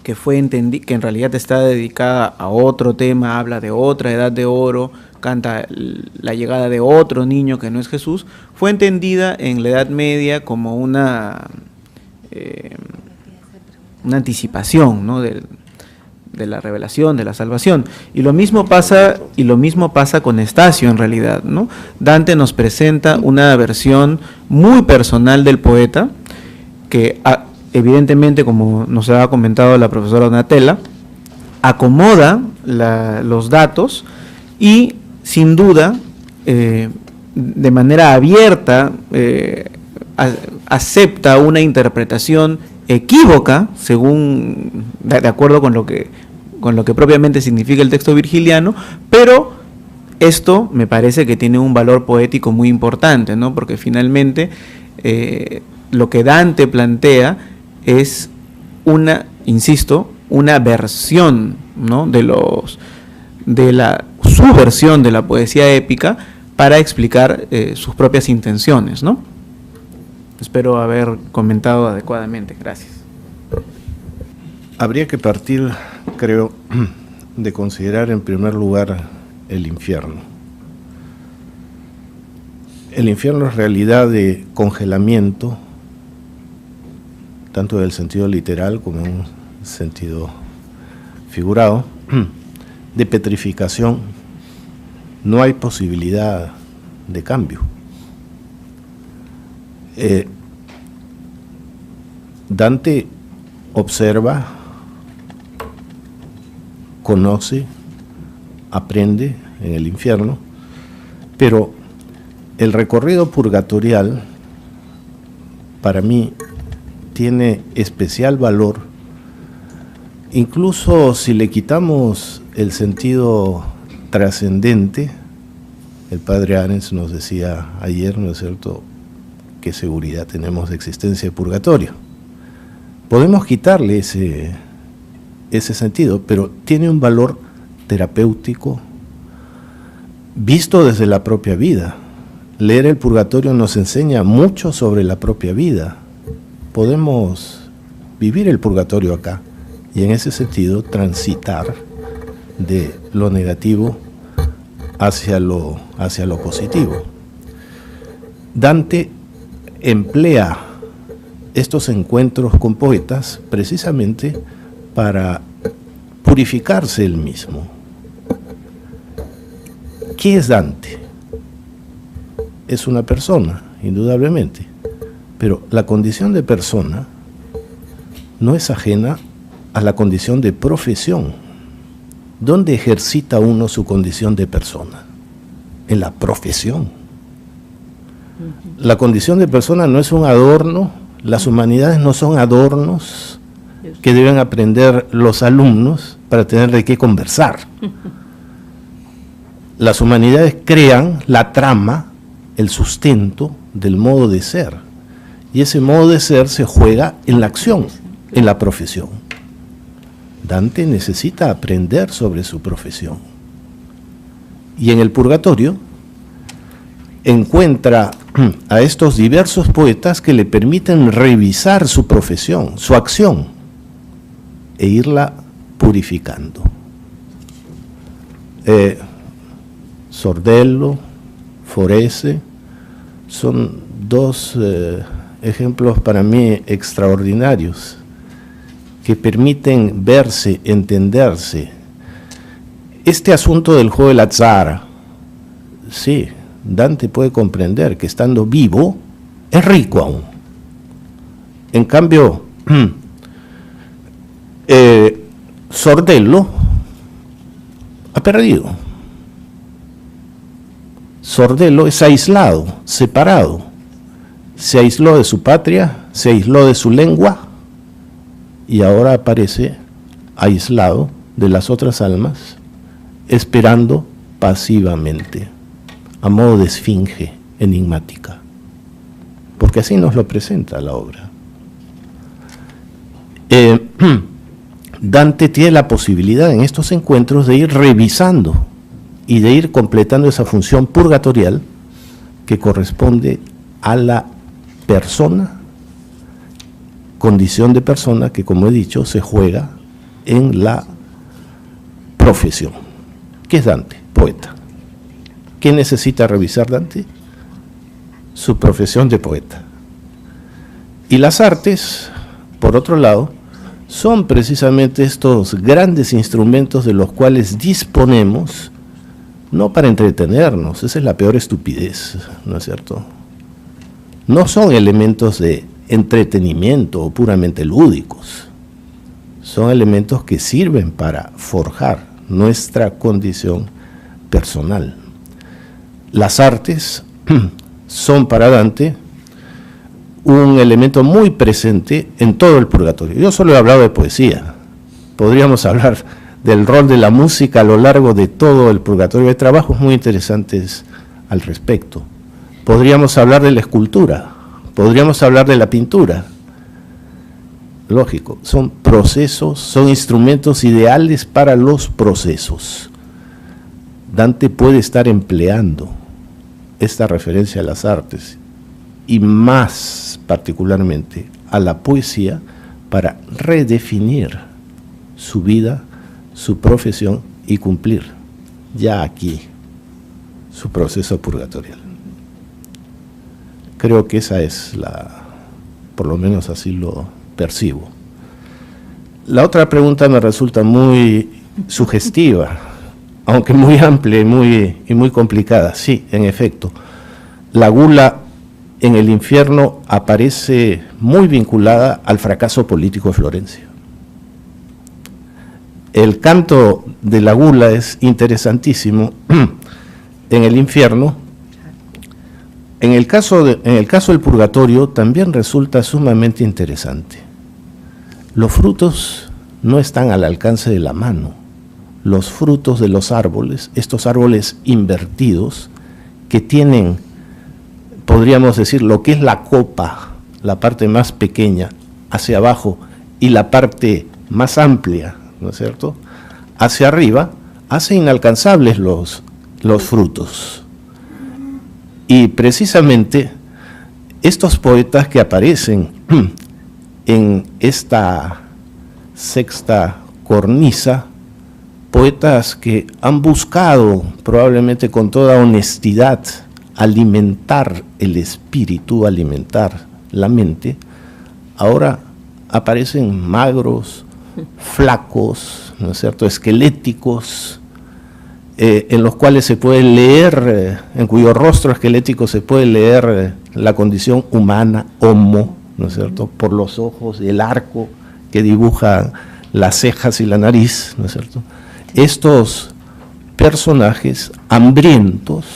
que en realidad está dedicada a otro tema, habla de otra edad de oro, canta la llegada de otro niño que no es Jesús, fue entendida en la Edad Media como una anticipación, ¿no?, de la revelación, de la salvación. Y lo mismo pasa con Stazio en realidad, ¿no? Dante nos presenta una versión muy personal del poeta que evidentemente, como nos ha comentado la profesora Donatella, acomoda los datos y sin duda de manera abierta acepta una interpretación equívoca según de acuerdo con lo que propiamente significa el texto virgiliano, pero esto me parece que tiene un valor poético muy importante, ¿no? Porque finalmente lo que Dante plantea es una versión, ¿no?, su versión de la poesía épica para explicar sus propias intenciones, ¿no? Espero haber comentado adecuadamente. Gracias. Habría que partir, creo, de considerar en primer lugar el infierno. El infierno es realidad de congelamiento, tanto en el sentido literal como en un sentido figurado, de petrificación. No hay posibilidad de cambio. Dante observa, conoce, aprende en el infierno, pero el recorrido purgatorial para mí tiene especial valor, incluso si le quitamos el sentido trascendente. El padre Arens nos decía ayer, ¿no es cierto?, qué seguridad tenemos de existencia de purgatorio. Podemos quitarle ese sentido, pero tiene un valor terapéutico visto desde la propia vida. Leer el Purgatorio nos enseña mucho sobre la propia vida. Podemos vivir el purgatorio acá y en ese sentido transitar de lo negativo hacia lo positivo. Dante emplea estos encuentros con poetas precisamente para purificarse él mismo. ¿Qué es Dante? Es una persona, indudablemente, pero la condición de persona no es ajena a la condición de profesión. ¿Dónde ejercita uno su condición de persona? En la profesión. La condición de persona no es un adorno, las humanidades no son adornos que deben aprender los alumnos para tener de qué conversar. Las humanidades crean la trama, el sustento del modo de ser, y ese modo de ser se juega en la acción, en la profesión. Dante necesita aprender sobre su profesión, y en el purgatorio encuentra a estos diversos poetas que le permiten revisar su profesión, su acción, e irla purificando. Sordello, Forese, son dos ejemplos para mí extraordinarios que permiten verse, entenderse. Este asunto del juego de la Zara, sí, Dante puede comprender que estando vivo es rico aún. En cambio, Sordello ha perdido. Sordello es aislado, separado. Se aisló de su patria, se aisló de su lengua y ahora aparece aislado de las otras almas, esperando pasivamente, a modo de esfinge enigmática, porque así nos lo presenta la obra. Dante tiene la posibilidad en estos encuentros de ir revisando y de ir completando esa función purgatorial que corresponde a la persona, condición de persona que, como he dicho, se juega en la profesión. ¿Qué es Dante? Poeta. ¿Qué necesita revisar Dante? Su profesión de poeta. Y las artes, por otro lado, son precisamente estos grandes instrumentos de los cuales disponemos, no para entretenernos, esa es la peor estupidez, ¿no es cierto? No son elementos de entretenimiento o puramente lúdicos, son elementos que sirven para forjar nuestra condición personal. Las artes son para Dante un elemento muy presente en todo el purgatorio. Yo solo he hablado de poesía, podríamos hablar del rol de la música a lo largo de todo el purgatorio. Hay trabajos muy interesantes al respecto. Podríamos hablar de la escultura, podríamos hablar de la pintura. Lógico, son procesos, son instrumentos ideales para los procesos. Dante puede estar empleando esta referencia a las artes y más particularmente a la poesía para redefinir su vida, su profesión y cumplir ya aquí su proceso purgatorial. Creo que esa es por lo menos así lo percibo. La otra pregunta me resulta muy sugestiva, aunque muy amplia y muy complicada. Sí, en efecto, la gula en el infierno aparece muy vinculada al fracaso político de Florencia. El canto de la gula es interesantísimo en el infierno. En el caso del purgatorio también resulta sumamente interesante. Los frutos no están al alcance de la mano. Los frutos de los árboles, estos árboles invertidos, que tienen, podríamos decir, lo que es la copa, la parte más pequeña, hacia abajo, y la parte más amplia, ¿no es cierto?, hacia arriba, hace inalcanzables los frutos. Y precisamente estos poetas que aparecen en esta sexta cornisa, poetas que han buscado probablemente con toda honestidad alimentar el espíritu, alimentar la mente, ahora aparecen magros, flacos, ¿no es cierto?, esqueléticos, en los cuales se puede leer, en cuyo rostro esquelético se puede leer la condición humana, homo, ¿no es cierto?, por los ojos y el arco que dibuja las cejas y la nariz, ¿no es cierto? Estos personajes hambrientos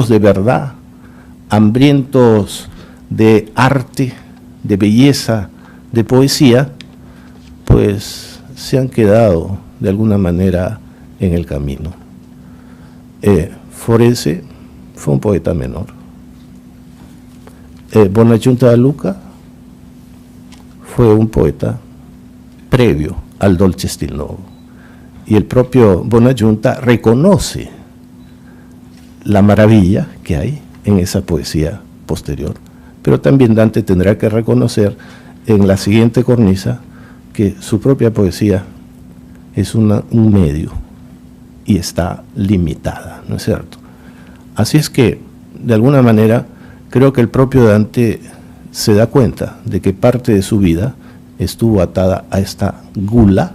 de verdad, hambrientos de arte, de belleza, de poesía, pues se han quedado de alguna manera en el camino. Forese fue un poeta menor. Bonagiunta da Luca fue un poeta previo al Dolce Stil Novo. Y el propio Bonagiunta reconoce la maravilla que hay en esa poesía posterior. Pero también Dante tendrá que reconocer en la siguiente cornisa que su propia poesía es un medio y está limitada, ¿no es cierto? Así es que, de alguna manera, creo que el propio Dante se da cuenta de que parte de su vida estuvo atada a esta gula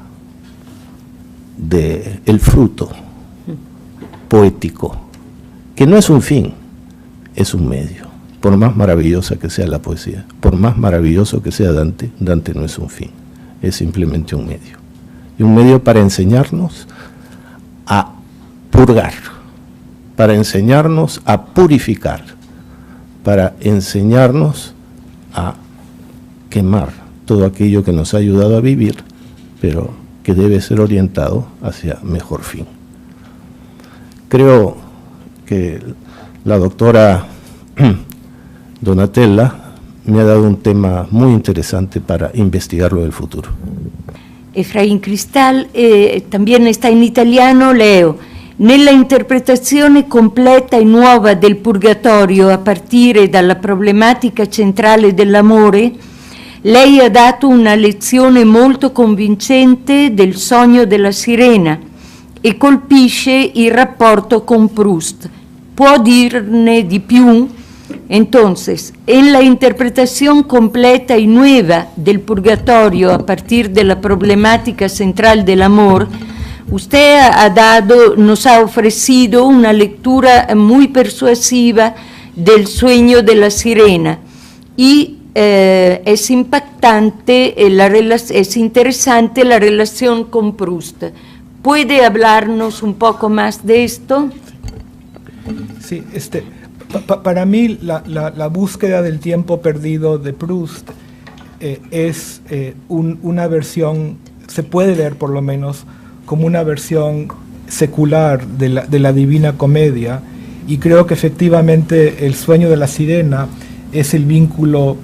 del fruto poético, que no es un fin, es un medio. Por más maravillosa que sea la poesía, por más maravilloso que sea Dante, Dante no es un fin, es simplemente un medio. Y un medio para enseñarnos a purgar, para enseñarnos a purificar, para enseñarnos a quemar todo aquello que nos ha ayudado a vivir, pero que debe ser orientado hacia mejor fin. Creo que la doctora Donatella me ha dado un tema muy interesante para investigarlo en el futuro. Efraín Cristal, también está in italiano, leo. Nella interpretazione completa e nuova del Purgatorio a partire dalla problematica centrale dell'amore, lei ha dato una lezione molto convincente del sogno della sirena e colpisce il rapporto con Proust. ¿Può dirne di più? Entonces, en la interpretación completa y nueva del Purgatorio a partir de la problemática central del amor, usted nos ha ofrecido una lectura muy persuasiva del sueño de la sirena y es impactante, es interesante la relación con Proust. ¿Puede hablarnos un poco más de esto? Sí, para mí la búsqueda del tiempo perdido de Proust es una versión, se puede ver por lo menos como una versión secular de la Divina Comedia, y creo que efectivamente el sueño de la sirena es el vínculo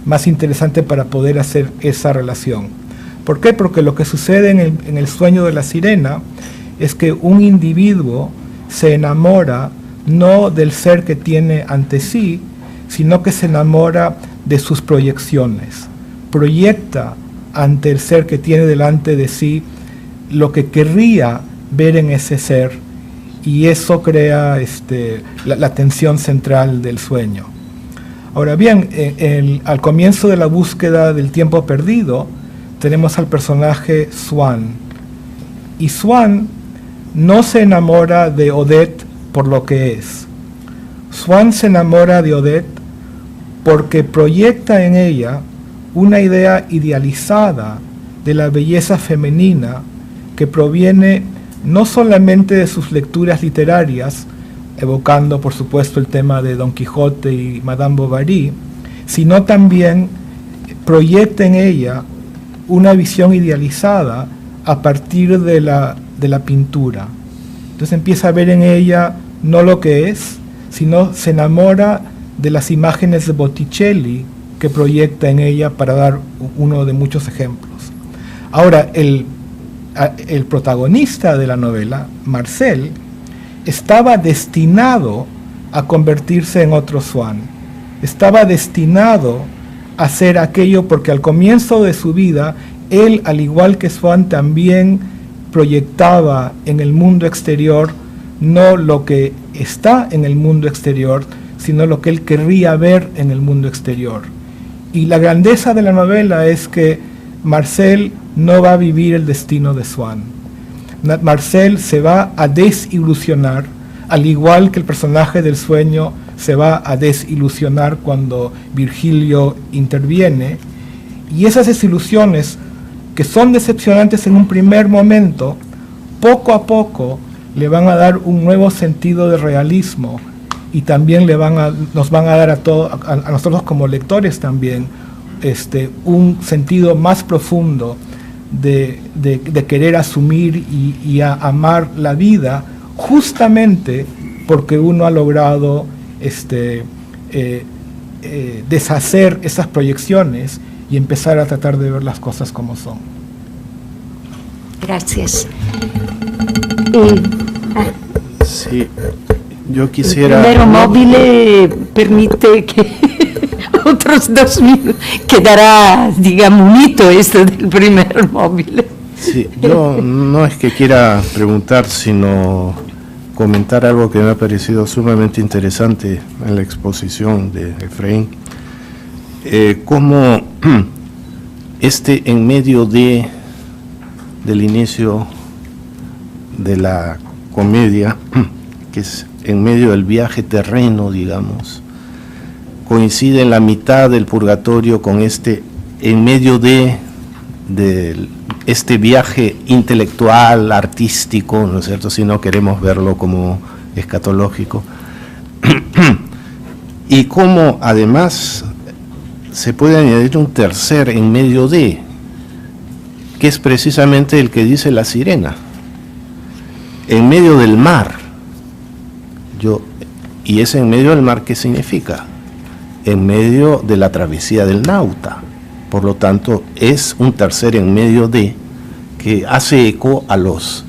más interesante para poder hacer esa relación. ¿Por qué? Porque lo que sucede en el sueño de la sirena es que un individuo se enamora no del ser que tiene ante sí, sino que se enamora de sus proyecciones. Proyecta ante el ser que tiene delante de sí lo que querría ver en ese ser, y eso crea la tensión central del sueño. Ahora bien, al comienzo de la búsqueda del tiempo perdido, tenemos al personaje Swann, y Swann no se enamora de Odette por lo que es. Swann se enamora de Odette porque proyecta en ella una idea idealizada de la belleza femenina que proviene no solamente de sus lecturas literarias, evocando por supuesto el tema de Don Quijote y Madame Bovary, sino también proyecta en ella una visión idealizada a partir de la pintura. Entonces empieza a ver en ella no lo que es, sino se enamora de las imágenes de Botticelli que proyecta en ella, para dar uno de muchos ejemplos. Ahora, el protagonista de la novela, Marcel, estaba destinado a convertirse en otro Swann. Estaba destinado a hacer aquello porque al comienzo de su vida, él, al igual que Swann, también proyectaba en el mundo exterior no lo que está en el mundo exterior, sino lo que él querría ver en el mundo exterior. Y la grandeza de la novela es que Marcel no va a vivir el destino de Swann. Marcel se va a desilusionar, al igual que el personaje del sueño se va a desilusionar cuando Virgilio interviene, y esas desilusiones, que son decepcionantes en un primer momento, poco a poco le van a dar un nuevo sentido de realismo y también nos van a dar a nosotros como lectores también un sentido más profundo de querer asumir y amar la vida, justamente porque uno ha logrado deshacer esas proyecciones y empezar a tratar de ver las cosas como son. Gracias. Sí, yo quisiera... El primero móvil permite que otros 2 minutos, quedará, digamos, un hito esto del primer móvil. Sí, yo no es que quiera preguntar, sino comentar algo que me ha parecido sumamente interesante en la exposición de Efraín. Cómo en medio del inicio de la comedia, que es en medio del viaje terreno, digamos, coincide en la mitad del purgatorio con en medio de este viaje intelectual, artístico, ¿no es cierto?, si no queremos verlo como escatológico, y cómo además se puede añadir un tercer en medio de, que es precisamente el que dice la sirena, en medio del mar. Y ese en medio del mar, ¿qué significa? En medio de la travesía del nauta. Por lo tanto, es un tercer en medio de, que hace eco a los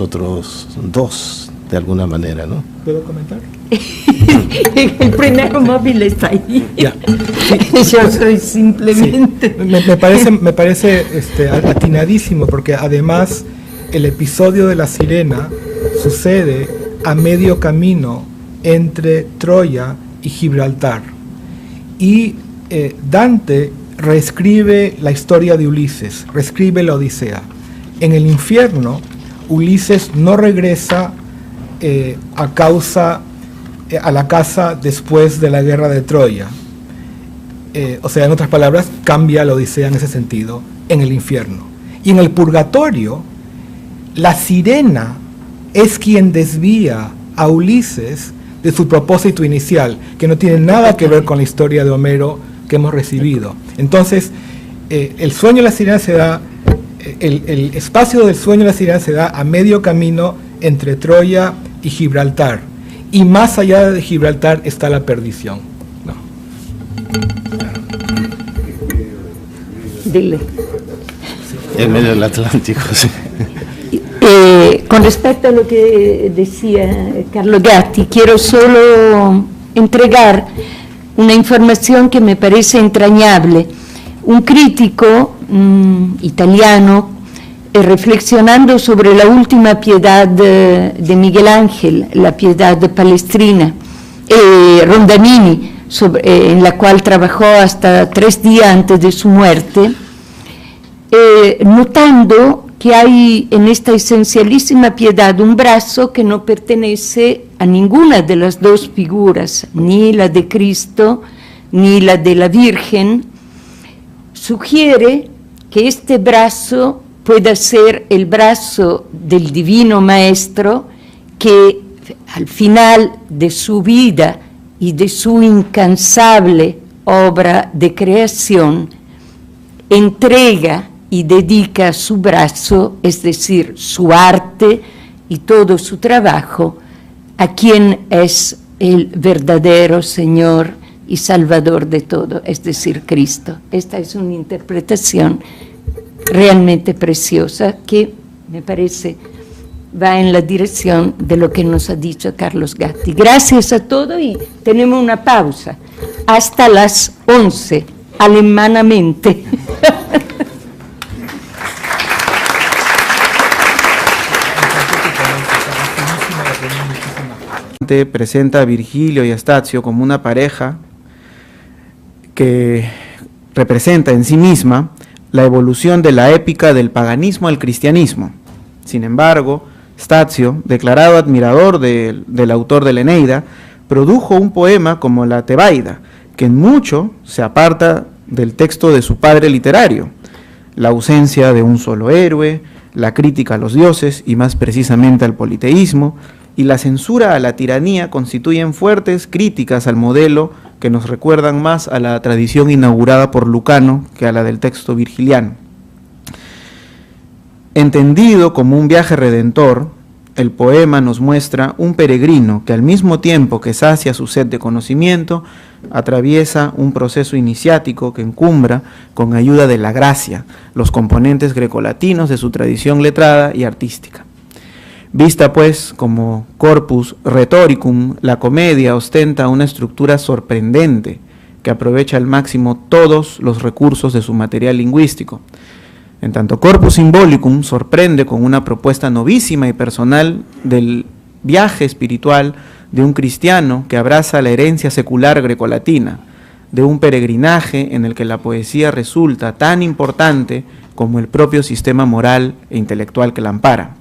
otros dos, de alguna manera, ¿no? ¿Puedo comentar? El primer móvil está ahí. Ya. Yo soy simplemente... Sí. Me parece atinadísimo, porque además el episodio de la sirena sucede a medio camino entre Troya y Gibraltar. Y Dante reescribe la historia de Ulises, reescribe la Odisea. En el infierno, Ulises no regresa a la casa después de la guerra de Troya. O sea, en otras palabras, cambia la Odisea en ese sentido, en el infierno. Y en el purgatorio, la sirena es quien desvía a Ulises de su propósito inicial, que no tiene nada que ver con la historia de Homero que hemos recibido. Entonces, el sueño de la sirena se da, el espacio del sueño de la sirena se da a medio camino entre Troya y Gibraltar. Y más allá de Gibraltar está la perdición. No. Dile. En medio del Atlántico, sí. Con respecto a lo que decía Carlo Gatti, quiero solo entregar una información que me parece entrañable. Un crítico italiano, reflexionando sobre la última piedad de Miguel Ángel, la piedad de Palestrina, Rondanini, en la cual trabajó hasta 3 días antes de su muerte, notando que hay en esta esencialísima piedad un brazo que no pertenece a ninguna de las 2 figuras, ni la de Cristo ni la de la Virgen, sugiere que este brazo pueda ser el brazo del Divino Maestro, que al final de su vida y de su incansable obra de creación entrega y dedica su brazo, es decir, su arte y todo su trabajo, a quien es el verdadero Señor y Salvador de todo, es decir, Cristo. Esta es una interpretación realmente preciosa que me parece va en la dirección de lo que nos ha dicho Carlos Gatti. Gracias a todos y tenemos una pausa hasta las 11, alemanamente. Presenta a Virgilio y a Stazio como una pareja que representa en sí misma la evolución de la épica del paganismo al cristianismo. Sin embargo, Stazio, declarado admirador del autor de la Eneida, produjo un poema como la Tebaida, que en mucho se aparta del texto de su padre literario: la ausencia de un solo héroe, la crítica a los dioses y más precisamente al politeísmo, y la censura a la tiranía constituyen fuertes críticas al modelo que nos recuerdan más a la tradición inaugurada por Lucano que a la del texto virgiliano. Entendido como un viaje redentor, el poema nos muestra un peregrino que al mismo tiempo que sacia su sed de conocimiento, atraviesa un proceso iniciático que encumbra, con ayuda de la gracia, los componentes grecolatinos de su tradición letrada y artística. Vista pues como corpus rhetoricum, la comedia ostenta una estructura sorprendente que aprovecha al máximo todos los recursos de su material lingüístico. En tanto, corpus symbolicum sorprende con una propuesta novísima y personal del viaje espiritual de un cristiano que abraza la herencia secular grecolatina, de un peregrinaje en el que la poesía resulta tan importante como el propio sistema moral e intelectual que la ampara.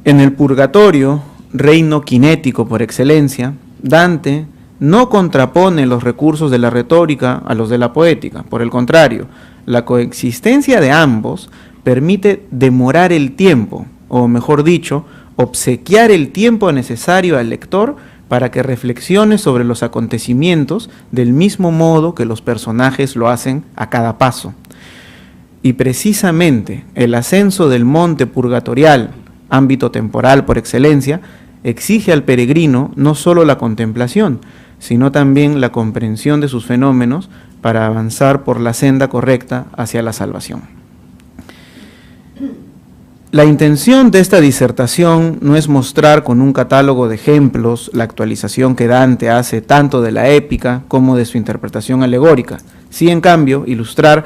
En el Purgatorio, reino cinético por excelencia, Dante no contrapone los recursos de la retórica a los de la poética. Por el contrario, la coexistencia de ambos permite demorar el tiempo, o mejor dicho, obsequiar el tiempo necesario al lector para que reflexione sobre los acontecimientos del mismo modo que los personajes lo hacen a cada paso. Y precisamente el ascenso del monte purgatorial, ámbito temporal por excelencia, exige al peregrino no solo la contemplación, sino también la comprensión de sus fenómenos para avanzar por la senda correcta hacia la salvación. La intención de esta disertación no es mostrar con un catálogo de ejemplos la actualización que Dante hace tanto de la épica como de su interpretación alegórica, sí, en cambio, ilustrar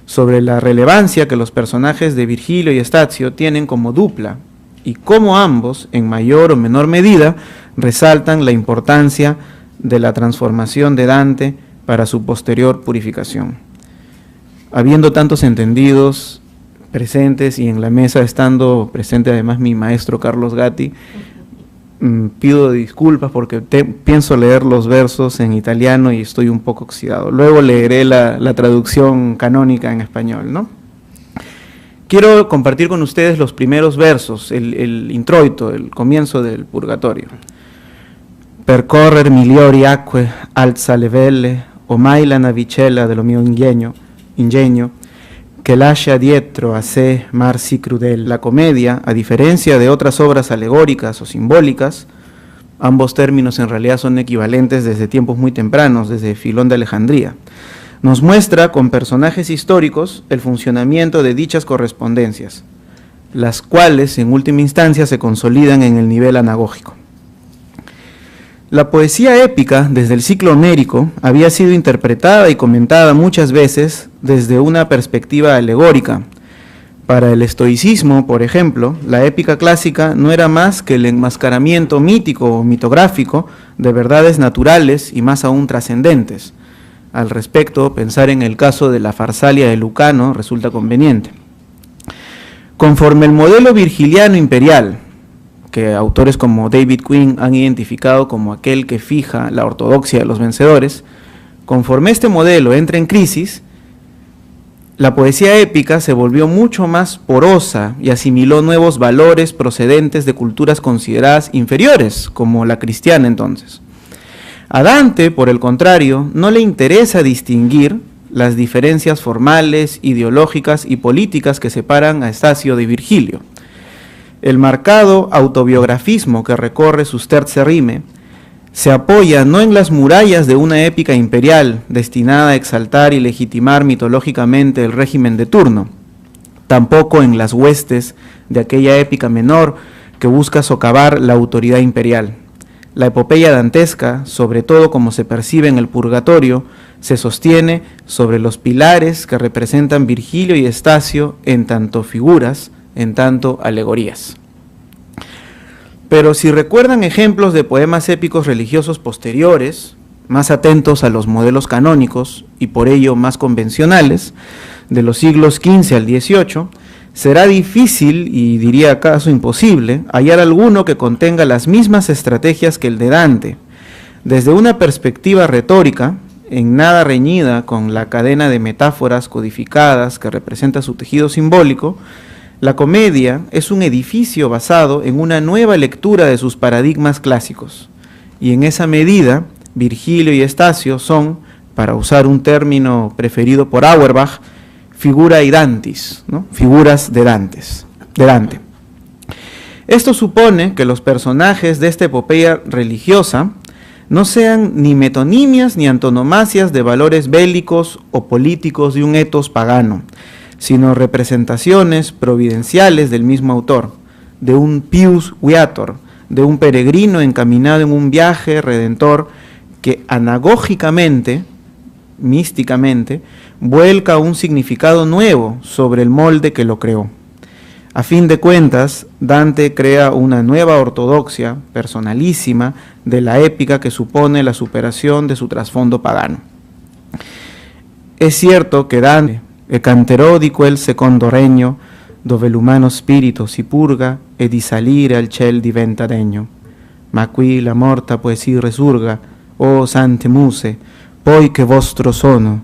sobre la relevancia que los personajes de Virgilio y Stazio tienen como dupla y cómo ambos, en mayor o menor medida, resaltan la importancia de la transformación de Dante para su posterior purificación. Habiendo tantos entendidos presentes y en la mesa estando presente además mi maestro Carlos Gatti, pido disculpas porque pienso leer los versos en italiano y estoy un poco oxidado. Luego leeré la traducción canónica en español, ¿no? Quiero compartir con ustedes los primeros versos, el introito, el comienzo del Purgatorio. Percorrer migliori acque alza le velle, ormai la navicella dello mio ingegno, que lascia dietro a sé mar si crudel. La comedia, a diferencia de otras obras alegóricas o simbólicas, ambos términos en realidad son equivalentes desde tiempos muy tempranos, desde Filón de Alejandría, nos muestra con personajes históricos el funcionamiento de dichas correspondencias, las cuales en última instancia se consolidan en el nivel anagógico. La poesía épica, desde el ciclo homérico, había sido interpretada y comentada muchas veces desde una perspectiva alegórica. Para el estoicismo, por ejemplo, la épica clásica no era más que el enmascaramiento mítico o mitográfico de verdades naturales y más aún trascendentes. Al respecto, pensar en el caso de la Farsalia de Lucano resulta conveniente. Conforme el modelo virgiliano imperial, que autores como David Quinn han identificado como aquel que fija la ortodoxia de los vencedores, conforme este modelo entra en crisis, la poesía épica se volvió mucho más porosa y asimiló nuevos valores procedentes de culturas consideradas inferiores, como la cristiana entonces. A Dante, por el contrario, no le interesa distinguir las diferencias formales, ideológicas y políticas que separan a Stazio de Virgilio. El marcado autobiografismo que recorre sus terze rime se apoya no en las murallas de una épica imperial destinada a exaltar y legitimar mitológicamente el régimen de turno, tampoco en las huestes de aquella épica menor que busca socavar la autoridad imperial. La epopeya dantesca, sobre todo como se percibe en el Purgatorio, se sostiene sobre los pilares que representan Virgilio y Stazio en tanto figuras, en tanto alegorías. Pero si recuerdan ejemplos de poemas épicos religiosos posteriores, más atentos a los modelos canónicos y por ello más convencionales, de los siglos XV al XVIII, será difícil, y diría acaso imposible, hallar alguno que contenga las mismas estrategias que el de Dante. Desde una perspectiva retórica, en nada reñida con la cadena de metáforas codificadas que representa su tejido simbólico, La comedia es un edificio basado en una nueva lectura de sus paradigmas clásicos, y en esa medida Virgilio y Estacio son, para usar un término preferido por Auerbach, figura idantis, ¿no? Figuras de Dante. Esto supone que los personajes de esta epopeya religiosa no sean ni metonimias ni antonomasias de valores bélicos o políticos de un etos pagano, sino representaciones providenciales del mismo autor, de un pius viator, de un peregrino encaminado en un viaje redentor que anagógicamente, místicamente, vuelca un significado nuevo sobre el molde que lo creó. A fin de cuentas, Dante crea una nueva ortodoxia personalísima de la épica que supone la superación de su trasfondo pagano. Es cierto que Dante, e canterò di quel secondo regno, dove l'umano spirito si purga e di salire al ciel diventa degno. Ma qui la morta poesia resurga, o sante muse, poi che vostro sono,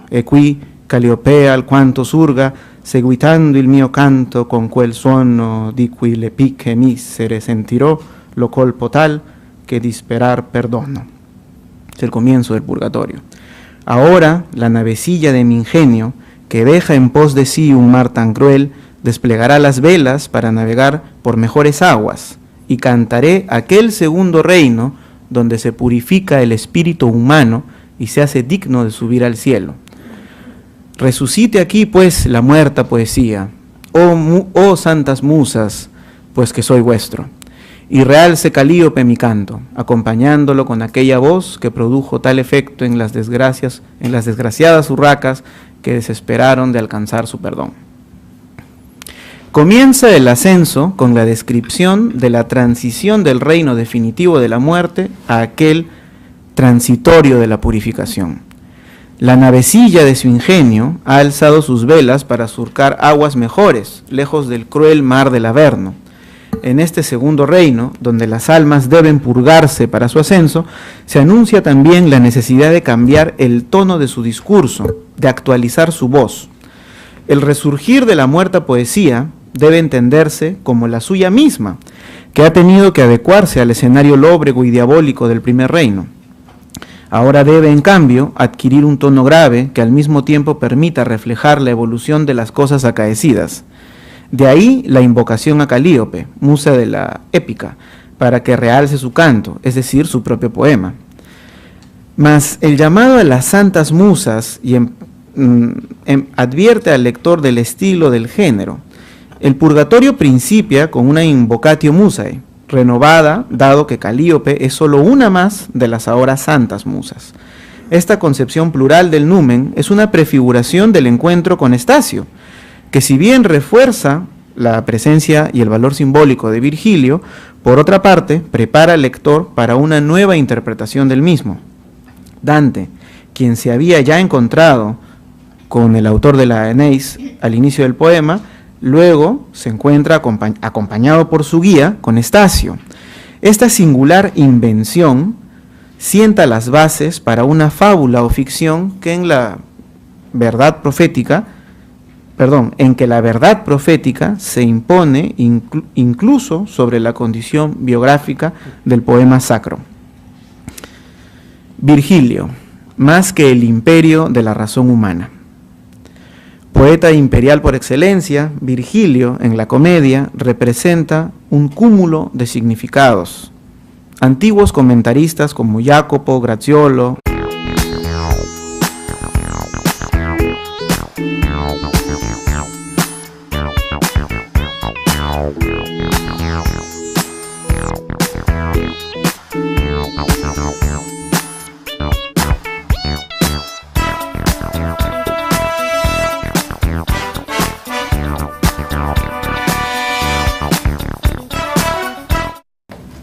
e qui Caliopea alquanto surga, seguitando il mio canto con quel suono di cui le picche misere sentirò, lo colpo tal que disperar perdono. Es el comienzo del purgatorio. Ahora la navecilla de mi ingenio, que deja en pos de sí un mar tan cruel, desplegará las velas para navegar por mejores aguas, y cantaré aquel segundo reino donde se purifica el espíritu humano y se hace digno de subir al cielo. Resucite aquí pues la muerta poesía, oh santas musas, pues que soy vuestro, y realce Calíope mi canto, acompañándolo con aquella voz que produjo tal efecto en las desgraciadas urracas que desesperaron de alcanzar su perdón. Comienza el ascenso con la descripción de la transición del reino definitivo de la muerte a aquel transitorio de la purificación. La navecilla de su ingenio ha alzado sus velas para surcar aguas mejores, lejos del cruel mar del Averno. En este segundo reino, donde las almas deben purgarse para su ascenso, se anuncia también la necesidad de cambiar el tono de su discurso, de actualizar su voz. El resurgir de la muerta poesía debe entenderse como la suya misma, que ha tenido que adecuarse al escenario lóbrego y diabólico del primer reino. Ahora debe, en cambio, adquirir un tono grave que al mismo tiempo permita reflejar la evolución de las cosas acaecidas. De ahí la invocación a Calíope, musa de la épica, para que realce su canto, es decir, su propio poema. Mas el llamado a las santas musas advierte al lector del estilo del género. El purgatorio principia con una invocatio musae, renovada, dado que Calíope es solo una más de las ahora santas musas. Esta concepción plural del numen es una prefiguración del encuentro con Estacio, que si bien refuerza la presencia y el valor simbólico de Virgilio, por otra parte, prepara al lector para una nueva interpretación del mismo. Dante, quien se había ya encontrado con el autor de la Eneis al inicio del poema, luego se encuentra acompañado por su guía con Estacio. Esta singular invención sienta las bases para una fábula o ficción que en que la verdad profética se impone incluso sobre la condición biográfica del poema sacro. Virgilio, más que el imperio de la razón humana. Poeta imperial por excelencia, Virgilio, en la comedia, representa un cúmulo de significados. Antiguos comentaristas como Jacopo, Graziolo,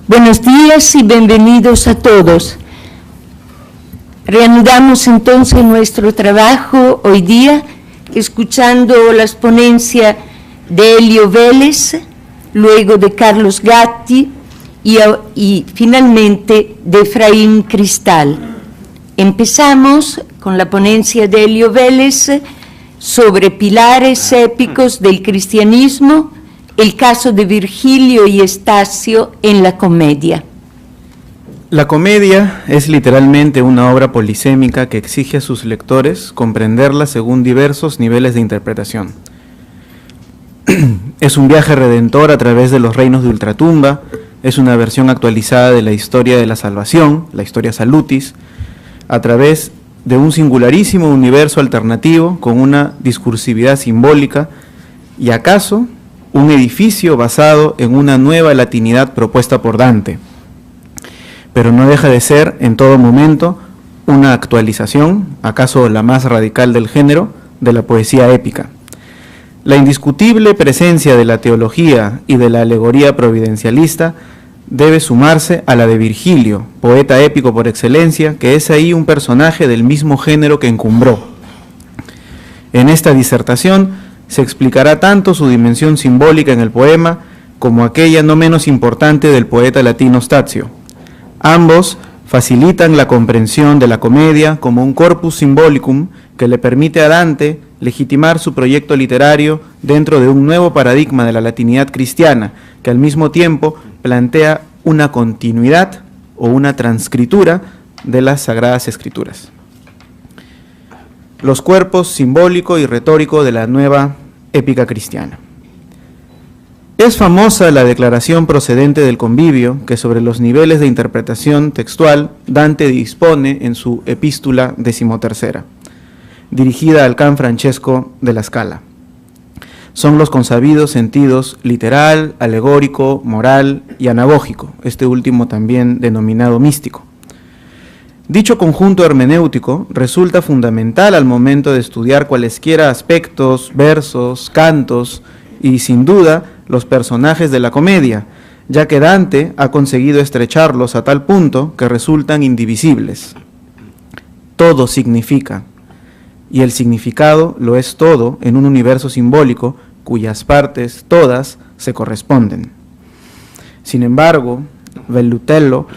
Buenos días y bienvenidos a todos. Reanudamos entonces nuestro trabajo hoy día escuchando las ponencias de Elio Vélez, luego de Carlos Gatti y finalmente de Efraín Cristal. Empezamos con la ponencia de Elio Vélez sobre pilares épicos del cristianismo, el caso de Virgilio y Estacio en la comedia. La comedia es literalmente una obra polisémica que exige a sus lectores comprenderla según diversos niveles de interpretación. Es un viaje redentor a través de los reinos de ultratumba, es una versión actualizada de la historia de la salvación, la historia salutis, a través de un singularísimo universo alternativo con una discursividad simbólica y acaso un edificio basado en una nueva latinidad propuesta por Dante. Pero no deja de ser en todo momento una actualización, acaso la más radical del género, de la poesía épica. La indiscutible presencia de la teología y de la alegoría providencialista debe sumarse a la de Virgilio, poeta épico por excelencia, que es ahí un personaje del mismo género que encumbró. En esta disertación se explicará tanto su dimensión simbólica en el poema como aquella no menos importante del poeta latino Stazio. Ambos facilitan la comprensión de la comedia como un corpus symbolicum que le permite a Dante legitimar su proyecto literario dentro de un nuevo paradigma de la latinidad cristiana, que al mismo tiempo plantea una continuidad o una transcritura de las Sagradas Escrituras. Los cuerpos simbólico y retórico de la nueva épica cristiana. Es famosa la declaración procedente del Convivio que sobre los niveles de interpretación textual Dante dispone en su epístola 13ª, dirigida al can Francesco de la Scala. Son los consabidos sentidos literal, alegórico, moral y anagógico, este último también denominado místico. Dicho conjunto hermenéutico resulta fundamental al momento de estudiar cualesquiera aspectos, versos, cantos y, sin duda, los personajes de la comedia, ya que Dante ha conseguido estrecharlos a tal punto que resultan indivisibles. Todo significa, y el significado lo es todo en un universo simbólico cuyas partes, todas, se corresponden. Sin embargo, Vellutello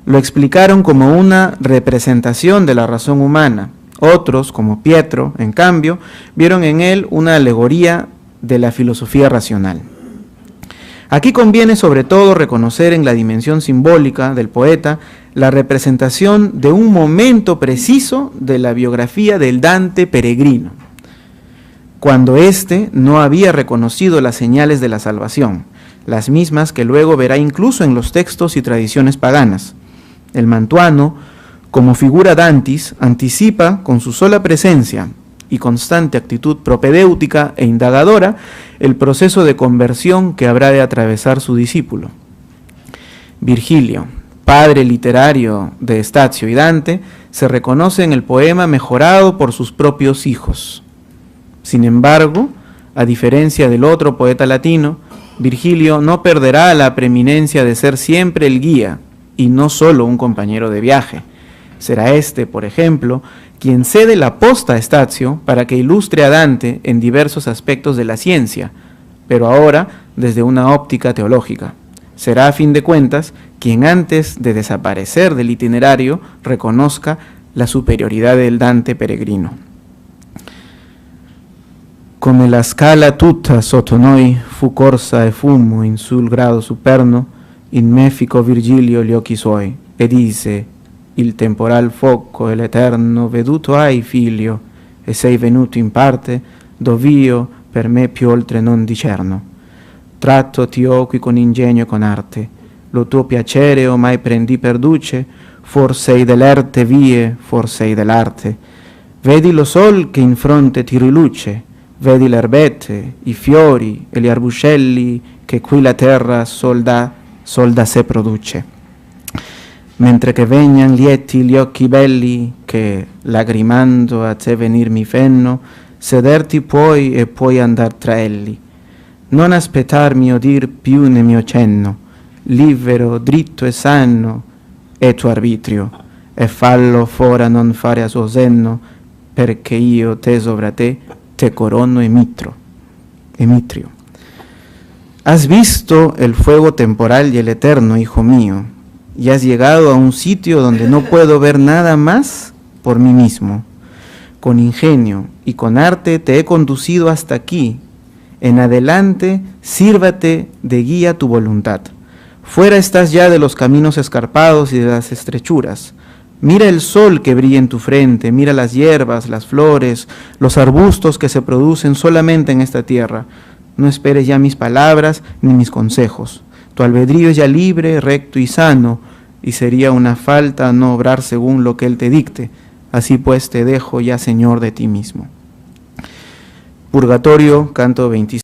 lo explicaron como una representación de la razón humana. Otros, como Pietro, en cambio, vieron en él una alegoría de la filosofía racional. Aquí conviene sobre todo reconocer en la dimensión simbólica del poeta la representación de un momento preciso de la biografía del Dante peregrino, cuando éste no había reconocido las señales de la salvación, las mismas que luego verá incluso en los textos y tradiciones paganas. El mantuano, como figura dantis, anticipa con su sola presencia y constante actitud propedéutica e indagadora el proceso de conversión que habrá de atravesar su discípulo. Virgilio, padre literario de Stazio y Dante, se reconoce en el poema mejorado por sus propios hijos. Sin embargo, a diferencia del otro poeta latino, Virgilio no perderá la preeminencia de ser siempre el guía y no solo un compañero de viaje. Será este, por ejemplo, quien cede la posta a Stazio para que ilustre a Dante en diversos aspectos de la ciencia, pero ahora desde una óptica teológica. Será, a fin de cuentas, quien antes de desaparecer del itinerario reconozca la superioridad del Dante peregrino. Come la scala tutta sotto noi fu corsa e fumo in sul grado superno, in me ficò Virgilio gli occhi suoi, e disse: il temporal foco e l'eterno veduto hai, figlio, e sei venuto in parte, dov'io per me più oltre non discerno. Tratto ti ho qui con ingegno e con arte, lo tuo piacere omai prendi per duce, fors'ei dell'erte vie, fors'ei dell'arte. Vedi lo sol che in fronte ti riluce, vedi le erbette, i fiori e gli arbuscelli che qui la terra sol da sé produce. Mentre che vegnan lieti gli occhi belli che, lagrimando a te venir mi fenno, sederti puoi e puoi andar tra elli. Non aspettarmi odir più ne mio cenno, libero, dritto e sano è tuo arbitrio, e fallo fora non fare a suo senno, perché io te sovra te corono e mitrio. Has visto el fuego temporal y el eterno, hijo mío, y has llegado a un sitio donde no puedo ver nada más por mí mismo, con ingenio y con arte te he conducido hasta aquí. En adelante, sírvate de guía tu voluntad. Fuera estás ya de los caminos escarpados y de las estrechuras. Mira el sol que brilla en tu frente, mira las hierbas, las flores, los arbustos que se producen solamente en esta tierra. No esperes ya mis palabras ni mis consejos. Tu albedrío es ya libre, recto y sano, y sería una falta no obrar según lo que Él te dicte. Así pues te dejo ya Señor de ti mismo. Purgatorio, canto 26.